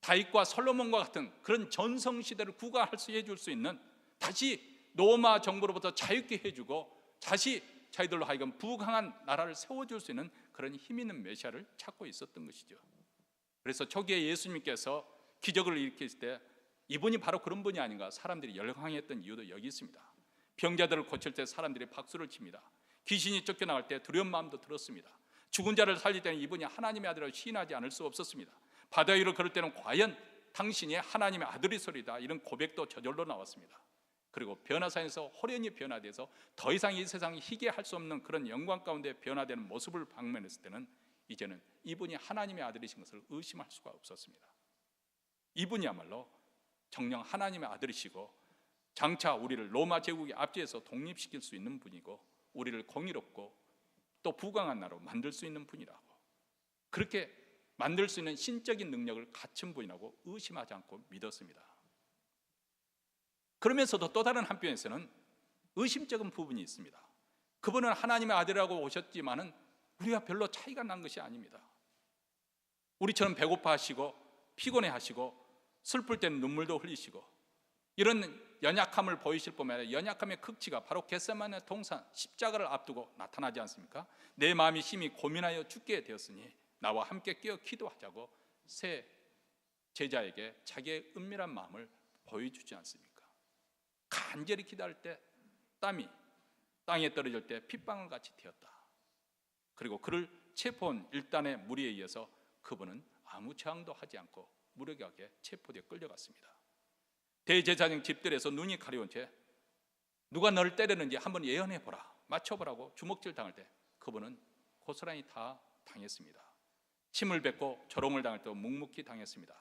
다윗과 솔로몬과 같은 그런 전성시대를 구가할 수 해줄 수 있는, 다시 로마 정부로부터 자유케 해주고 다시 자기들로 하여금 부강한 나라를 세워줄 수 있는 그런 힘 있는 메시아를 찾고 있었던 것이죠. 그래서 초기에 예수님께서 기적을 일으켰을 때 이분이 바로 그런 분이 아닌가 사람들이 열광했던 이유도 여기 있습니다. 병자들을 고칠 때 사람들이 박수를 칩니다. 귀신이 쫓겨나갈 때 두려운 마음도 들었습니다. 죽은 자를 살릴 때는 이분이 하나님의 아들이라고 시인하지 않을 수 없었습니다. 바다 위를 걸을 때는 과연 당신이 하나님의 아들이소리다, 이런 고백도 저절로 나왔습니다. 그리고 변화산에서 호련히 변화돼서 더 이상 이 세상이 희게 할 수 없는 그런 영광 가운데 변화되는 모습을 방문했을 때는 이제는 이분이 하나님의 아들이신 것을 의심할 수가 없었습니다. 이분이야말로 정녕 하나님의 아들이시고 장차 우리를 로마 제국의 압제에서 독립시킬 수 있는 분이고 우리를 공의롭고 또 부강한 나라로 만들 수 있는 분이라고, 그렇게 만들 수 있는 신적인 능력을 갖춘 분이라고 의심하지 않고 믿었습니다. 그러면서도 또 다른 한편에서는 의심적인 부분이 있습니다. 그분은 하나님의 아들이라고 오셨지만은 우리가 별로 차이가 난 것이 아닙니다. 우리처럼 배고파하시고 피곤해하시고 슬플 때는 눈물도 흘리시고 이런 연약함을 보이실 뿐만 아니라 연약함의 극치가 바로 겟세마네 동산 십자가를 앞두고 나타나지 않습니까? 내 마음이 심히 고민하여 죽게 되었으니 나와 함께 끼어 기도하자고 새 제자에게 자기의 은밀한 마음을 보여주지 않습니까? 간절히 기도할 때 땀이 땅에 떨어질 때 핏방울 같이 되었다. 그리고 그를 체포한 일단의 무리에 의해서 그분은 아무 저항도 하지 않고 무력하게 체포되어 끌려갔습니다. 대제사장 집들에서 눈이 가려운 채 누가 너를 때렸는지 한번 예언해보라, 맞춰보라고 주먹질 당할 때 그분은 고스란히 다 당했습니다. 침을 뱉고 조롱을 당할 때 묵묵히 당했습니다.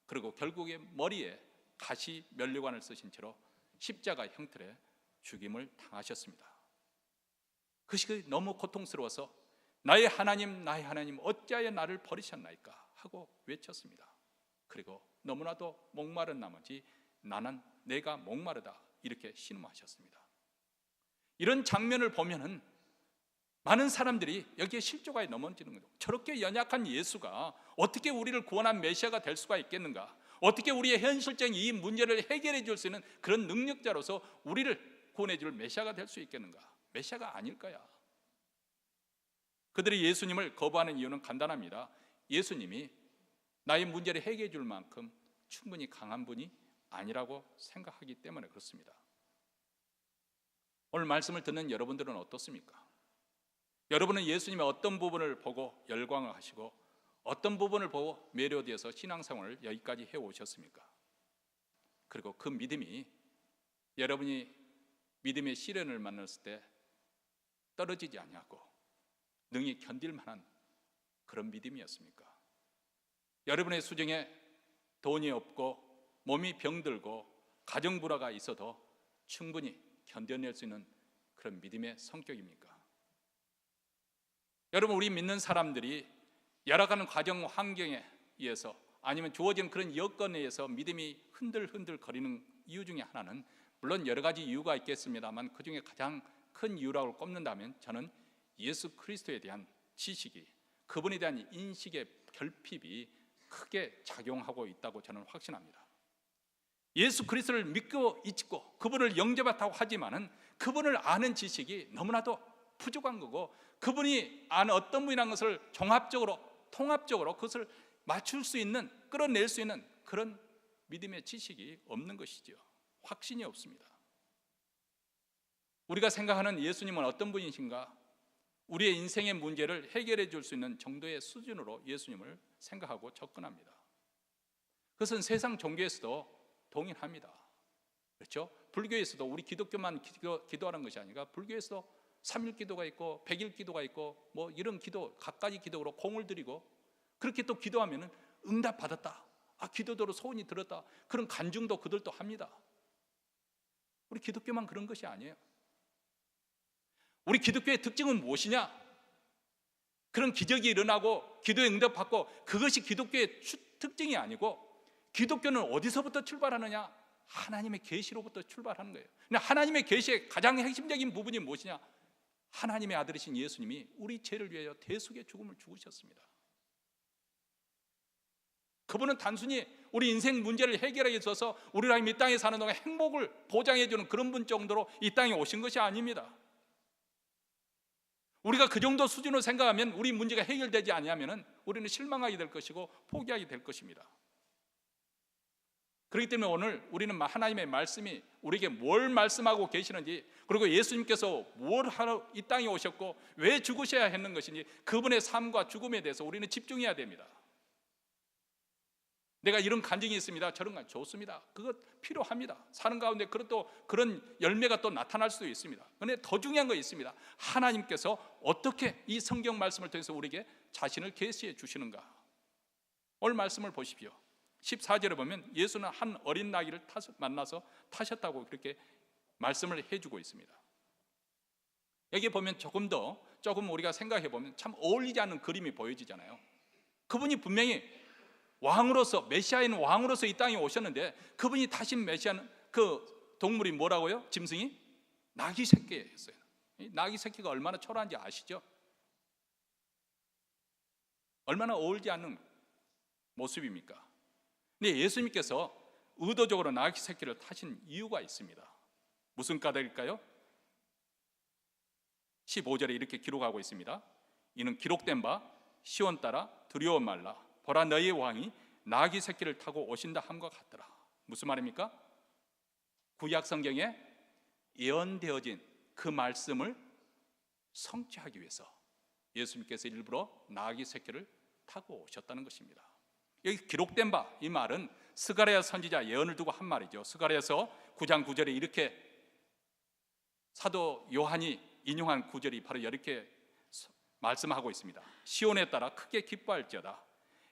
그리고 결국에 머리에 가시 면류관을 쓰신 채로 십자가 형틀에 죽임을 당하셨습니다. 그것이 너무 고통스러워서 나의 하나님 어찌하여 나를 버리셨나이까 하고 외쳤습니다. 그리고 너무나도 목마른 나머지 나는 내가 목마르다 이렇게 신음하셨습니다. 이런 장면을 보면은 많은 사람들이 여기에 실조가 넘어지는 거죠. 저렇게 연약한 예수가 어떻게 우리를 구원한 메시아가 될 수가 있겠는가? 어떻게 우리의 현실적인 이 문제를 해결해 줄 수 있는 그런 능력자로서 우리를 구원해 줄 메시아가 될 수 있겠는가? 메시아가 아닐 거야. 그들이 예수님을 거부하는 이유는 간단합니다. 예수님이 나의 문제를 해결해 줄 만큼 충분히 강한 분이 아니라고 생각하기 때문에 그렇습니다. 오늘 말씀을 듣는 여러분들은 어떻습니까? 여러분은 예수님의 어떤 부분을 보고 열광을 하시고 어떤 부분을 보고 매료되어서 신앙생활을 여기까지 해오셨습니까? 그리고 그 믿음이 여러분이 믿음의 시련을 만났을 때 떨어지지 아니하고 능히 견딜 만한 그런 믿음이었습니까? 여러분의 수중에 돈이 없고 몸이 병들고 가정 불화가 있어도 충분히 견뎌낼 수 있는 그런 믿음의 성격입니까? 여러분, 우리 믿는 사람들이 열악하는 과정 환경에 의해서 아니면 주어진 그런 여건에 의해서 믿음이 흔들흔들 거리는 이유 중에 하나는, 물론 여러 가지 이유가 있겠습니다만 그 중에 가장 큰 이유라고 꼽는다면 저는 예수 그리스도에 대한 지식이, 그분에 대한 인식의 결핍이 크게 작용하고 있다고 저는 확신합니다. 예수 그리스도를 믿고 잊고 그분을 영접했다고 하지만은 그분을 아는 지식이 너무나도 부족한 거고, 그분이 아는 어떤 분이라는 것을 종합적으로 통합적으로 그것을 맞출 수 있는, 끌어낼 수 있는 그런 믿음의 지식이 없는 것이죠. 확신이 없습니다. 우리가 생각하는 예수님은 어떤 분이신가? 우리의 인생의 문제를 해결해 줄 수 있는 정도의 수준으로 예수님을 생각하고 접근합니다. 그것은 세상 종교에서도 동일합니다. 그렇죠? 불교에서도 우리 기독교만 기도하는 것이 아니라 불교에서도 3일 기도가 있고 100일 기도가 있고 뭐 이런 기도, 각가지 기도로 공을 들이고 그렇게 또 기도하면 응답 받았다, 기도대로 소원이 들었다, 그런 간증도 그들도 합니다. 우리 기독교만 그런 것이 아니에요. 우리 기독교의 특징은 무엇이냐? 그런 기적이 일어나고 기도에 응답받고 그것이 기독교의 특징이 아니고, 기독교는 어디서부터 출발하느냐? 하나님의 계시로부터 출발하는 거예요. 근데 하나님의 계시의 가장 핵심적인 부분이 무엇이냐? 하나님의 아들이신 예수님이 우리 죄를 위하여 대속의 죽음을 죽으셨습니다. 그분은 단순히 우리 인생 문제를 해결해 주셔서 우리가 이 땅에 사는 동안 행복을 보장해 주는 그런 분 정도로 이 땅에 오신 것이 아닙니다. 우리가 그 정도 수준으로 생각하면 우리 문제가 해결되지 않으면 우리는 실망하게 될 것이고 포기하게 될 것입니다. 그렇기 때문에 오늘 우리는 하나님의 말씀이 우리에게 뭘 말씀하고 계시는지, 그리고 예수님께서 뭘 하러 이 땅에 오셨고 왜 죽으셔야 했는 것인지, 그분의 삶과 죽음에 대해서 우리는 집중해야 됩니다. 내가 이런 간증이 있습니다, 저런 간 좋습니다. 그것 필요합니다. 사는 가운데 그런 열매가 또 나타날 수도 있습니다. 그런데 더 중요한 거 있습니다. 하나님께서 어떻게 이 성경 말씀을 통해서 우리에게 자신을 계시해 주시는가? 오늘 말씀을 보십시오. 14절에 보면 예수는 한 어린 나귀를 만나서 타셨다고 그렇게 말씀을 해주고 있습니다. 여기 보면 조금 우리가 생각해 보면 참 어울리지 않는 그림이 보여지잖아요. 그분이 분명히 왕으로서, 메시아인 왕으로서 이 땅에 오셨는데, 그분이 타신 메시아는 그 동물이 뭐라고요? 짐승이 나귀 새끼였어요. 이 나귀 새끼가 얼마나 초라한지 아시죠? 얼마나 어울리지 않는 모습입니까? 근데 예수님께서 의도적으로 나귀 새끼를 타신 이유가 있습니다. 무슨 까닭일까요? 15절에 이렇게 기록하고 있습니다. 이는 기록된 바 시온 따라 두려워 말라, 보라 너희의 왕이 나귀 새끼를 타고 오신다 함과 같더라. 무슨 말입니까? 구약 성경에 예언되어진 그 말씀을 성취하기 위해서 예수님께서 일부러 나귀 새끼를 타고 오셨다는 것입니다. 여기 기록된 바, 이 말은 스가랴 선지자 예언을 두고 한 말이죠. 스가랴서 9장 9절에 이렇게 사도 요한이 인용한 구절이 바로 이렇게 말씀하고 있습니다. 시온에 따라 크게 기뻐할지어다,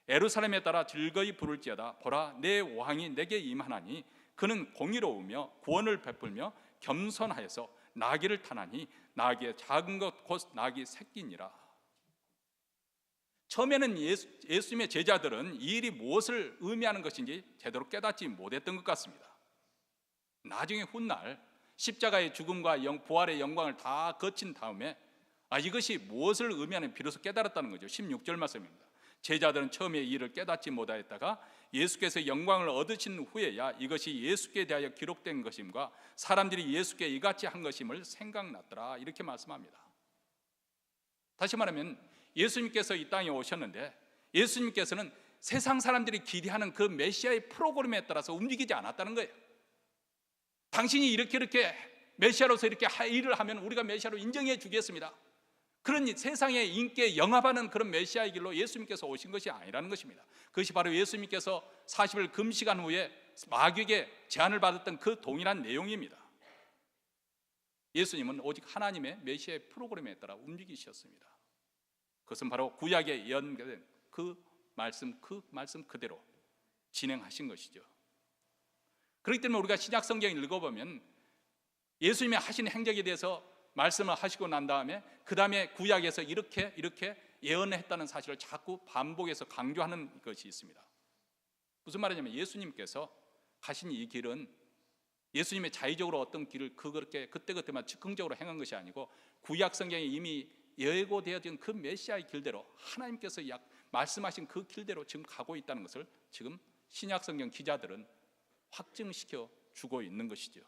예루살렘에 따라 즐거이 부를지어다. 보라 내 왕이 내게 임하나니 그는 공의로우며 구원을 베풀며 겸손하여서 나귀를 타나니 나귀의 작은 것 곧 나귀 새끼니라. 처음에는 예수님의 제자들은 이 일이 무엇을 의미하는 것인지 제대로 깨닫지 못했던 것 같습니다. 나중에 훗날 십자가의 죽음과 부활의 영광을 다 거친 다음에 이것이 무엇을 의미하는지 비로소 깨달았다는 거죠. 16절 말씀입니다. 제자들은 처음에 이 일을 깨닫지 못하였다가 예수께서 영광을 얻으신 후에야 이것이 예수께 대하여 기록된 것임과 사람들이 예수께 이같이 한 것임을 생각났더라, 이렇게 말씀합니다. 다시 말하면 예수님께서 이 땅에 오셨는데 예수님께서는 세상 사람들이 기대하는 그 메시아의 프로그램에 따라서 움직이지 않았다는 거예요. 당신이 이렇게 메시아로서 이렇게 일을 하면 우리가 메시아로 인정해 주겠습니다, 그런 세상의 인기에 영합하는 그런 메시아의 길로 예수님께서 오신 것이 아니라는 것입니다. 그것이 바로 예수님께서 40일 금식한 후에 마귀에게 제안을 받았던 그 동일한 내용입니다. 예수님은 오직 하나님의 메시아의 프로그램에 따라 움직이셨습니다. 그것은 바로 구약에 예언된 그 말씀 그대로 진행하신 것이죠. 그렇기 때문에 우리가 신약 성경을 읽어보면 예수님의 하신 행적에 대해서 말씀을 하시고 난 다음에 그 다음에 구약에서 이렇게 예언했다는 사실을 자꾸 반복해서 강조하는 것이 있습니다. 무슨 말이냐면 예수님께서 가신 이 길은 예수님의 자의적으로 어떤 길을 그렇게 그때그때만 즉흥적으로 행한 것이 아니고 구약 성경에 이미 예고되어진 그 메시아의 길대로 하나님께서 말씀하신 그 길대로 지금 가고 있다는 것을 지금 신약 성경 기자들은 확증시켜 주고 있는 것이죠.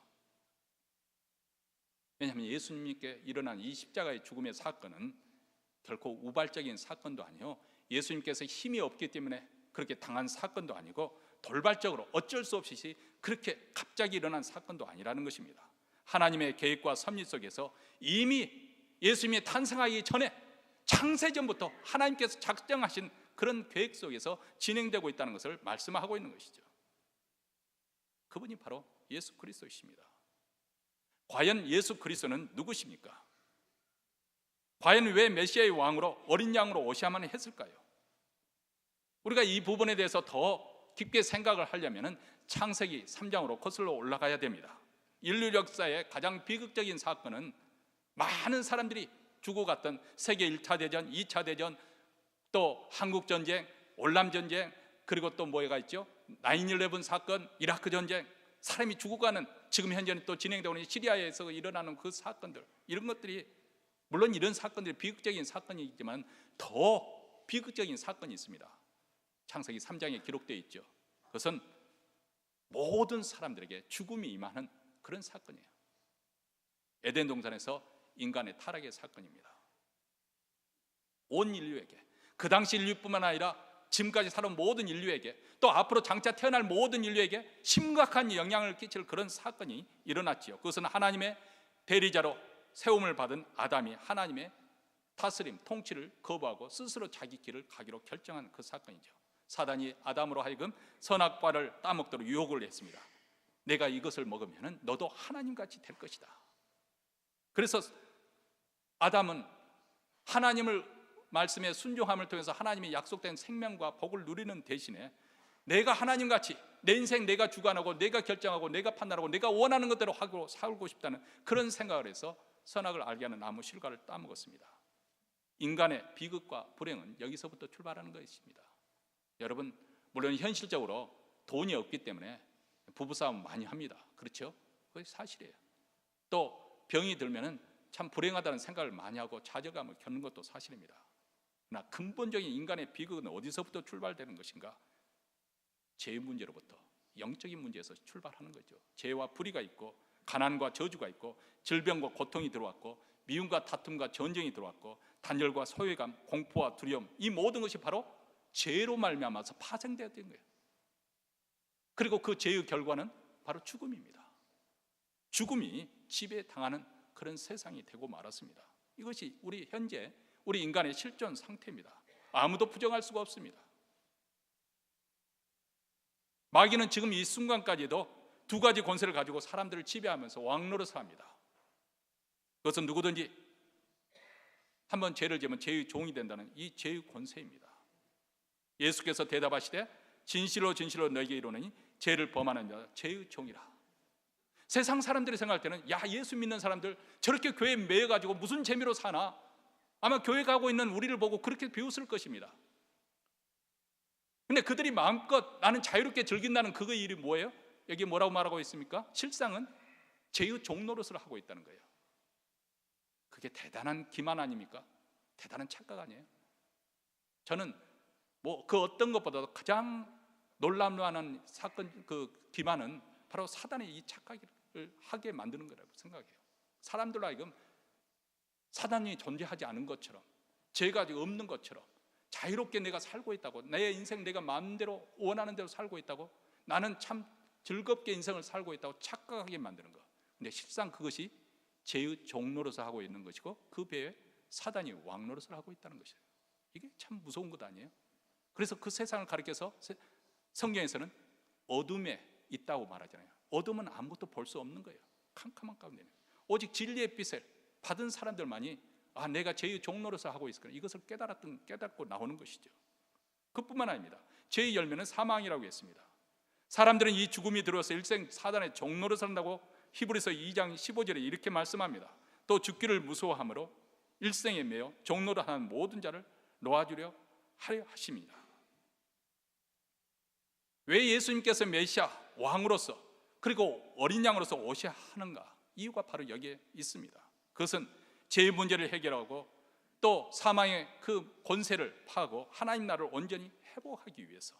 왜냐하면 예수님께 일어난 이 십자가의 죽음의 사건은 결코 우발적인 사건도 아니요, 예수님께서 힘이 없기 때문에 그렇게 당한 사건도 아니고 돌발적으로 어쩔 수 없이 그렇게 갑자기 일어난 사건도 아니라는 것입니다. 하나님의 계획과 섭리 속에서 이미 예수님이 탄생하기 전에 창세전부터 하나님께서 작정하신 그런 계획 속에서 진행되고 있다는 것을 말씀하고 있는 것이죠. 그분이 바로 예수 그리스도이십니다. 과연 예수 그리스도는 누구십니까? 과연 왜 메시아의 왕으로 어린 양으로 오셔야만 했을까요? 우리가 이 부분에 대해서 더 깊게 생각을 하려면 창세기 3장으로 거슬러 올라가야 됩니다. 인류 역사의 가장 비극적인 사건은 많은 사람들이 죽어갔던 세계 1차 대전, 2차 대전, 또 한국전쟁, 월남전쟁, 그리고 또 뭐가 있죠? 9/11 사건, 이라크 전쟁, 사람이 죽어가는, 지금 현재는 또 진행되고 있는 시리아에서 일어나는 그 사건들, 이런 것들이, 물론 이런 사건들이 비극적인 사건이지만 더 비극적인 사건이 있습니다. 창세기 3장에 기록되어 있죠. 그것은 모든 사람들에게 죽음이 임하는 그런 사건이에요. 에덴 동산에서 인간의 타락의 사건입니다. 온 인류에게, 그 당시 인류뿐만 아니라 지금까지 살아온 모든 인류에게, 또 앞으로 장차 태어날 모든 인류에게 심각한 영향을 끼칠 그런 사건이 일어났지요. 그것은 하나님의 대리자로 세움을 받은 아담이 하나님의 다스림, 통치를 거부하고 스스로 자기 길을 가기로 결정한 그 사건이죠. 사단이 아담으로 하여금 선악과를 따먹도록 유혹을 했습니다. 내가 이것을 먹으면 너도 하나님같이 될 것이다. 그래서 아담은 하나님을 말씀에 순종함을 통해서 하나님의 약속된 생명과 복을 누리는 대신에 내가 하나님같이 내 인생 내가 주관하고 내가 결정하고 내가 판단하고 내가 원하는 것대로 하고 살고 싶다는 그런 생각을 해서 선악을 알게 하는 나무 실과를 따먹었습니다. 인간의 비극과 불행은 여기서부터 출발하는 것입니다. 여러분, 물론 현실적으로 돈이 없기 때문에 부부싸움 많이 합니다. 그렇죠? 그게 사실이에요. 또 병이 들면은 참 불행하다는 생각을 많이 하고 좌절감을 겪는 것도 사실입니다. 그러나 근본적인 인간의 비극은 어디서부터 출발되는 것인가? 죄의 문제로부터, 영적인 문제에서 출발하는 거죠. 죄와 불의가 있고 가난과 저주가 있고 질병과 고통이 들어왔고 미움과 다툼과 전쟁이 들어왔고 단열과 소외감, 공포와 두려움, 이 모든 것이 바로 죄로 말미암아서 파생되었던 거예요. 그리고 그 죄의 결과는 바로 죽음입니다. 죽음이 지배당하는 그런 세상이 되고 말았습니다. 이것이 우리 현재 우리 인간의 실존 상태입니다. 아무도 부정할 수가 없습니다. 마귀는 지금 이 순간까지도 두 가지 권세를 가지고 사람들을 지배하면서 왕노릇을 합니다. 그것은 누구든지 한번 죄를 지으면 죄의 종이 된다는 이 죄의 권세입니다. 예수께서 대답하시되 진실로 진실로 너에게 이르노니 죄를 범하는 자 죄의 종이라. 세상 사람들이 생각할 때는 야, 예수 믿는 사람들 저렇게 교회에 매여가지고 무슨 재미로 사나, 아마 교회 가고 있는 우리를 보고 그렇게 비웃을 것입니다. 근데 그들이 마음껏 나는 자유롭게 즐긴다는 그의 일이 뭐예요? 여기 뭐라고 말하고 있습니까? 실상은 죄의 종노릇을 하고 있다는 거예요. 그게 대단한 기만 아닙니까? 대단한 착각 아니에요? 저는 뭐 그 어떤 것보다도 가장 놀라운 사건, 그 기만은 바로 사단의 이 착각을 하게 만드는 거라고 생각해요. 사람들로 하여금 사단이 존재하지 않은 것처럼, 죄가 없는 것처럼 자유롭게 내가 살고 있다고, 내 인생 내가 마음대로 원하는 대로 살고 있다고, 나는 참 즐겁게 인생을 살고 있다고 착각하게 만드는 거. 근데 실상 그것이 죄의 종노릇을 하고 있는 것이고 그 배에 사단이 왕노릇을 하고 있다는 것이에요. 이게 참 무서운 것 아니에요? 그래서 그 세상을 가리켜서 성경에서는 어둠에 있다고 말하잖아요. 어둠은 아무것도 볼 수 없는 거예요. 캄캄한 가운데는 오직 진리의 빛을 받은 사람들만이 아, 내가 죄의 종노릇을 하고 있을 거야, 이것을 깨닫고 나오는 것이죠. 그뿐만 아닙니다. 죄의 열매는 사망이라고 했습니다. 사람들은 이 죽음이 들어와서 일생 사단의 종노릇을 한다고 히브리서 2장 15절에 이렇게 말씀합니다. 또 죽기를 무서워하므로 일생에 매여 종노릇하는 모든 자를 놓아주려 하려 하십니다. 왜 예수님께서 메시아 왕으로서 그리고 어린 양으로서 오셔야 하는가? 이유가 바로 여기에 있습니다. 그것은 죄의 문제를 해결하고 또 사망의 그 권세를 파하고 하나님 나라를 온전히 회복하기 위해서.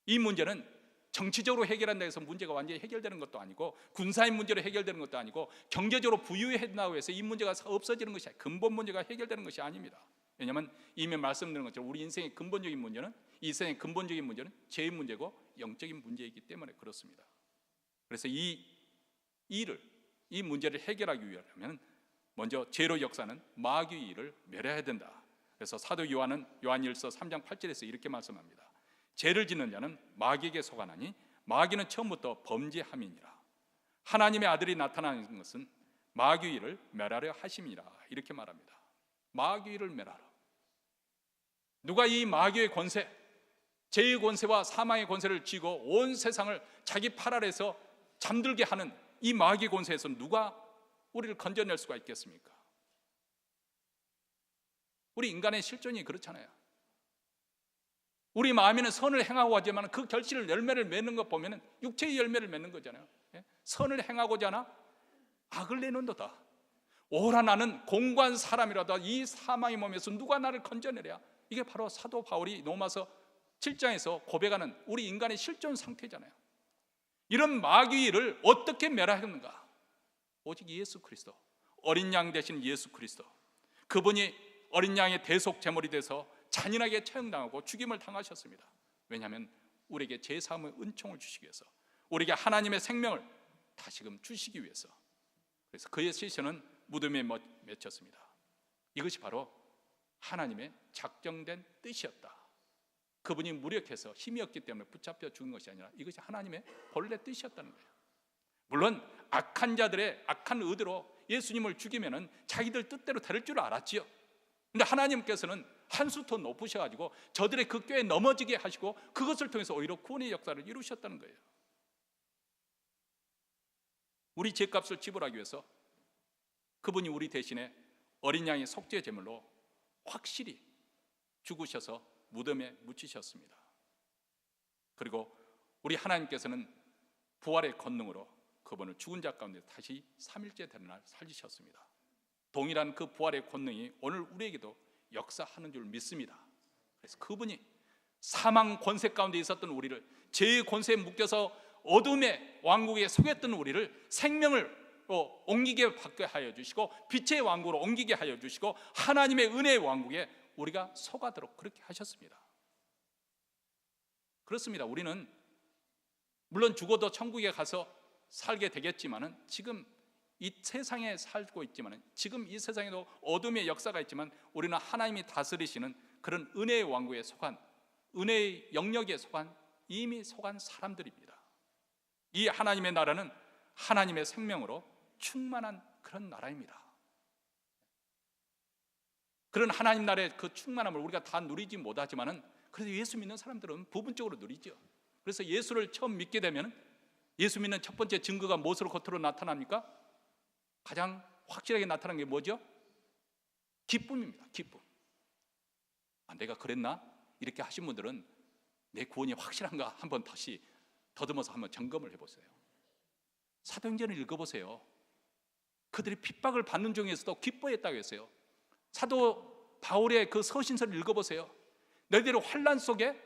이 문제는 정치적으로 해결한다 해서 문제가 완전히 해결되는 것도 아니고, 군사의 문제로 해결되는 것도 아니고, 경제적으로 부유해진다고 해서 이 문제가 없어지는 것이 아니라 근본 문제가 해결되는 것이 아닙니다. 왜냐하면 이미 말씀드린 것처럼 우리 인생의 근본적인 문제는, 이 세상의 근본적인 문제는 죄의 문제고 영적인 문제이기 때문에 그렇습니다. 그래서 이 문제를 해결하기 위하면 먼저 죄로 역사는 마귀의 일을 멸해야 된다. 그래서 사도 요한은 요한일서 3장 8절에서 이렇게 말씀합니다. 죄를 짓는 자는 마귀에게 속하나니 마귀는 처음부터 범죄함이니라. 하나님의 아들이 나타나는 것은 마귀의 일을 멸하려 하심이라. 이렇게 말합니다. 마귀의 일을 멸하라. 누가 이 마귀의 권세, 죄의 권세와 사망의 권세를 쥐고 온 세상을 자기 팔 아래에서 잠들게 하는 이 마귀의 권세에서 누가 우리를 건져낼 수가 있겠습니까? 우리 인간의 실존이 그렇잖아요. 우리 마음에는 선을 행하고 하지만 그 결실을 열매를 맺는 것 보면 육체의 열매를 맺는 거잖아요. 선을 행하고자 하나 악을 내놓는도다. 오라 나는 공고한 사람이라도 이 사망의 몸에서 누가 나를 건져내랴. 이게 바로 사도 바울이 로마서 7장에서 고백하는 우리 인간의 실존 상태잖아요. 이런 마귀의 일을 어떻게 멸하겠는가? 오직 예수 그리스도, 어린 양 되신 예수 그리스도, 그분이 어린 양의 대속 제물이 돼서 잔인하게 처형당하고 죽임을 당하셨습니다. 왜냐하면 우리에게 제사함의 은총을 주시기 위해서, 우리에게 하나님의 생명을 다시금 주시기 위해서. 그래서 그의 시신은 무덤에 맺혔습니다. 이것이 바로 하나님의 작정된 뜻이었다. 그분이 무력해서 힘이 없기 때문에 붙잡혀 죽은 것이 아니라 이것이 하나님의 본래 뜻이었다는 거예요. 물론 악한 자들의 악한 의도로 예수님을 죽이면은 자기들 뜻대로 될 줄 알았지요. 근데 하나님께서는 한 수 더 높으셔가지고 저들의 그 꾀에 넘어지게 하시고 그것을 통해서 오히려 구원의 역사를 이루셨다는 거예요. 우리 죄값을 지불하기 위해서 그분이 우리 대신에 어린 양의 속죄 제물로 확실히 죽으셔서 무덤에 묻히셨습니다. 그리고 우리 하나님께서는 부활의 권능으로 그분을 죽은 자 가운데 다시 3일째 되는 날 살리셨습니다. 동일한 그 부활의 권능이 오늘 우리에게도 역사하는 줄 믿습니다. 그래서 그분이 사망 권세 가운데 있었던 우리를, 죄의 권세에 묶여서 어둠의 왕국에 속였던 우리를 생명을 옮기게 받게 하여 주시고 빛의 왕국으로 옮기게 하여 주시고 하나님의 은혜의 왕국에 우리가 속하도록 그렇게 하셨습니다. 그렇습니다. 우리는 물론 죽어도 천국에 가서 살게 되겠지만은 지금 이 세상에 살고 있지만, 지금 이 세상에도 어둠의 역사가 있지만 우리는 하나님이 다스리시는 그런 은혜의 왕국에 속한, 은혜의 영역에 속한, 이미 속한 사람들입니다. 이 하나님의 나라는 하나님의 생명으로 충만한 그런 나라입니다. 그런 하나님 나라의 그 충만함을 우리가 다 누리지 못하지만은 그래도 예수 믿는 사람들은 부분적으로 누리죠. 그래서 예수를 처음 믿게 되면 예수 믿는 첫 번째 증거가 무엇으로 겉으로 나타납니까? 가장 확실하게 나타나는 게 뭐죠? 기쁨입니다. 기쁨. 내가 그랬나? 이렇게 하신 분들은 내 구원이 확실한가 한번 다시 더듬어서 한번 점검을 해보세요. 사도행전을 읽어보세요. 그들이 핍박을 받는 중에서도 기뻐했다고 했어요. 사도 바울의 그 서신서를 읽어보세요. 너희들이 환난 속에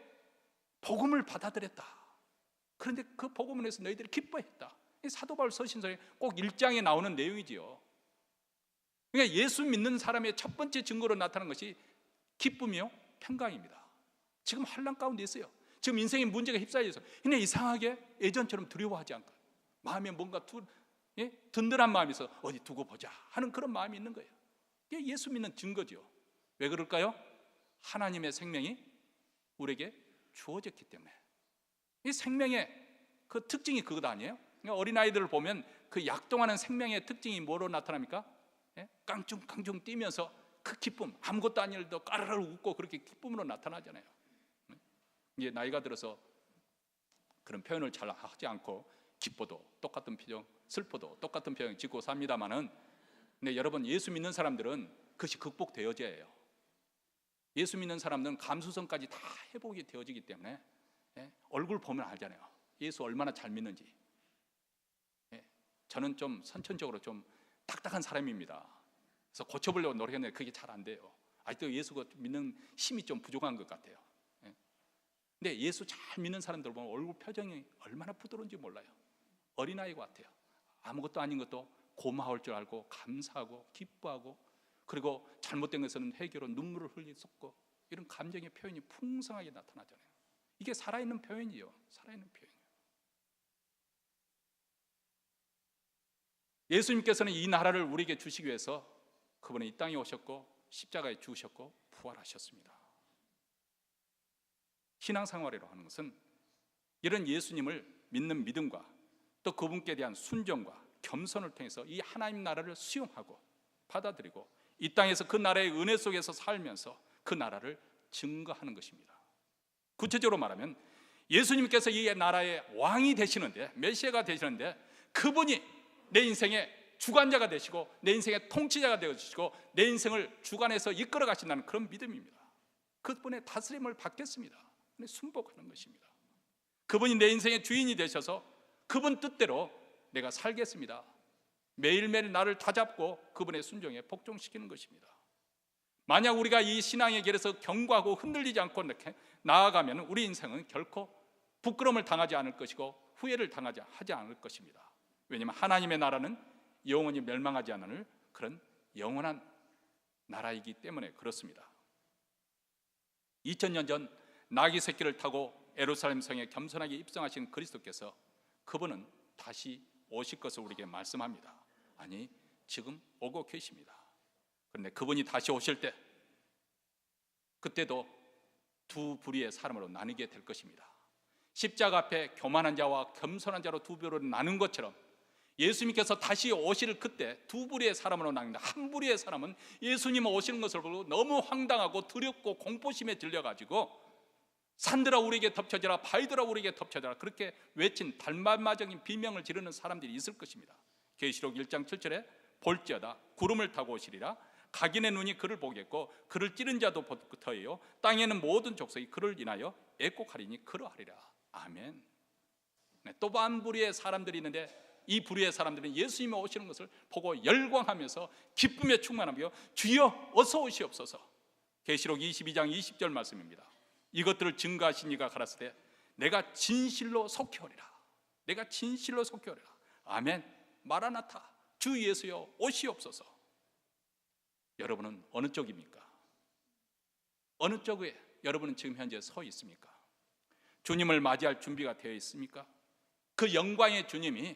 복음을 받아들였다. 그런데 그 복음을 해서 너희들이 기뻐했다. 사도 바울 서신서에 꼭 1장에 나오는 내용이지요. 그러니까 예수 믿는 사람의 첫 번째 증거로 나타나는 것이 기쁨이요 평강입니다. 지금 환난 가운데 있어요. 지금 인생의 문제가 휩싸여서 근데 이상하게 예전처럼 두려워하지 않고 마음에 뭔가 든든한 마음이 있어 어디 두고 보자 하는 그런 마음이 있는 거예요. 이게 예수 믿는 증거죠. 왜 그럴까요? 하나님의 생명이 우리에게 주어졌기 때문에. 이 생명의 그 특징이 그것 아니에요? 어린아이들을 보면 그 약동하는 생명의 특징이 뭐로 나타납니까? 깡충깡충 뛰면서 그 기쁨, 아무것도 아닌 일도 까르르 웃고 그렇게 기쁨으로 나타나잖아요. 이제 나이가 들어서 그런 표현을 잘 하지 않고 기뻐도 똑같은 표정, 슬퍼도 똑같은 표정 짓고 삽니다만은, 근데 여러분, 예수 믿는 사람들은 그것이 극복되어져요. 예수 믿는 사람들은 감수성까지 다 회복이 되어지기 때문에 얼굴 보면 알잖아요. 예수 얼마나 잘 믿는지. 저는 좀 선천적으로 좀 딱딱한 사람입니다. 그래서 고쳐보려고 노력했는데 그게 잘 안 돼요. 아직도 예수 믿는 힘이 좀 부족한 것 같아요. 근데 예수 잘 믿는 사람들 보면 얼굴 표정이 얼마나 부드러운지 몰라요. 어린아이 같아요. 아무것도 아닌 것도 고마울 줄 알고 감사하고 기뻐하고, 그리고 잘못된 것은 회개로 눈물을 흘리고, 이런 감정의 표현이 풍성하게 나타나잖아요. 이게 살아있는 표현이에요. 살아있는 표현이에요. 예수님께서는 이 나라를 우리에게 주시기 위해서 그분은 이 땅에 오셨고 십자가에 죽으셨고 부활하셨습니다. 신앙생활이라고 하는 것은 이런 예수님을 믿는 믿음과 또 그분께 대한 순종과 겸손을 통해서 이 하나님 나라를 수용하고 받아들이고 이 땅에서 그 나라의 은혜 속에서 살면서 그 나라를 증거하는 것입니다. 구체적으로 말하면 예수님께서 이 나라의 왕이 되시는데, 메시아가 되시는데, 그분이 내 인생의 주관자가 되시고 내 인생의 통치자가 되어주시고 내 인생을 주관해서 이끌어 가신다는 그런 믿음입니다. 그분의 다스림을 받겠습니다. 순복하는 것입니다. 그분이 내 인생의 주인이 되셔서 그분 뜻대로 내가 살겠습니다. 매일매일 나를 다잡고 그분의 순종에 복종시키는 것입니다. 만약 우리가 이 신앙의 길에서 견고하고 흔들리지 않고 이렇게 나아가면 우리 인생은 결코 부끄러움을 당하지 않을 것이고 후회를 하지 않을 것입니다. 왜냐하면 하나님의 나라는 영원히 멸망하지 않을 그런 영원한 나라이기 때문에 그렇습니다. 2000년 전 나귀 새끼를 타고 예루살렘 성에 겸손하게 입성하신 그리스도께서 그분은 다시 오실 것을 우리에게 말씀합니다. 아니, 지금 오고 계십니다. 그런데 그분이 다시 오실 때 그때도 두 부류의 사람으로 나뉘게 될 것입니다. 십자가 앞에 교만한 자와 겸손한 자로 두 부류로 나눈 것처럼 예수님께서 다시 오실 그때 두 부류의 사람으로 나뉜다. 한 부류의 사람은 예수님 오시는 것을 보고 너무 황당하고 두렵고 공포심에 들려가지고 산들아 우리에게 덮쳐져라, 바위들아 우리에게 덮쳐져라, 그렇게 외친 달마마적인 비명을 지르는 사람들이 있을 것입니다. 계시록 1장 7절에 볼지어다 구름을 타고 오시리라, 각인의 눈이 그를 보겠고 그를 찌른 자도 붙어요, 땅에는 모든 족속이 그를 인하여 애곡하리니 그러하리라. 아멘. 또 한 부류의 사람들이 있는데 이 부류의 사람들은 예수님이 오시는 것을 보고 열광하면서 기쁨에 충만하며 주여 어서 오시옵소서. 계시록 22장 20절 말씀입니다. 이것들을 증거하신 이가 가라사대 내가 진실로 속히 오리라. 내가 진실로 속히 오리라. 아멘. 마라나타, 주 예수여 오시옵소서. 여러분은 어느 쪽입니까? 어느 쪽에 여러분은 지금 현재 서 있습니까? 주님을 맞이할 준비가 되어 있습니까? 그 영광의 주님이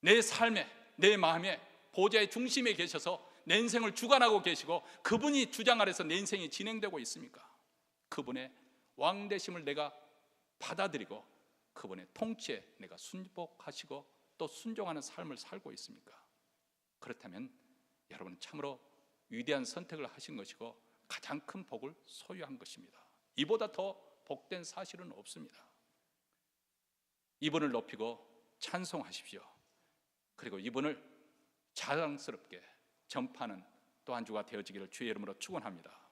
내 삶에, 내 마음에 보좌의 중심에 계셔서 내 인생을 주관하고 계시고 그분이 주장 아래서 내 인생이 진행되고 있습니까? 그분의 왕되심을 내가 받아들이고 그분의 통치에 내가 순복하시고 또 순종하는 삶을 살고 있습니까? 그렇다면 여러분은 참으로 위대한 선택을 하신 것이고 가장 큰 복을 소유한 것입니다. 이보다 더 복된 사실은 없습니다. 이분을 높이고 찬송하십시오. 그리고 이분을 자랑스럽게 전파하는 또 한 주가 되어지기를 주의 이름으로 축원합니다.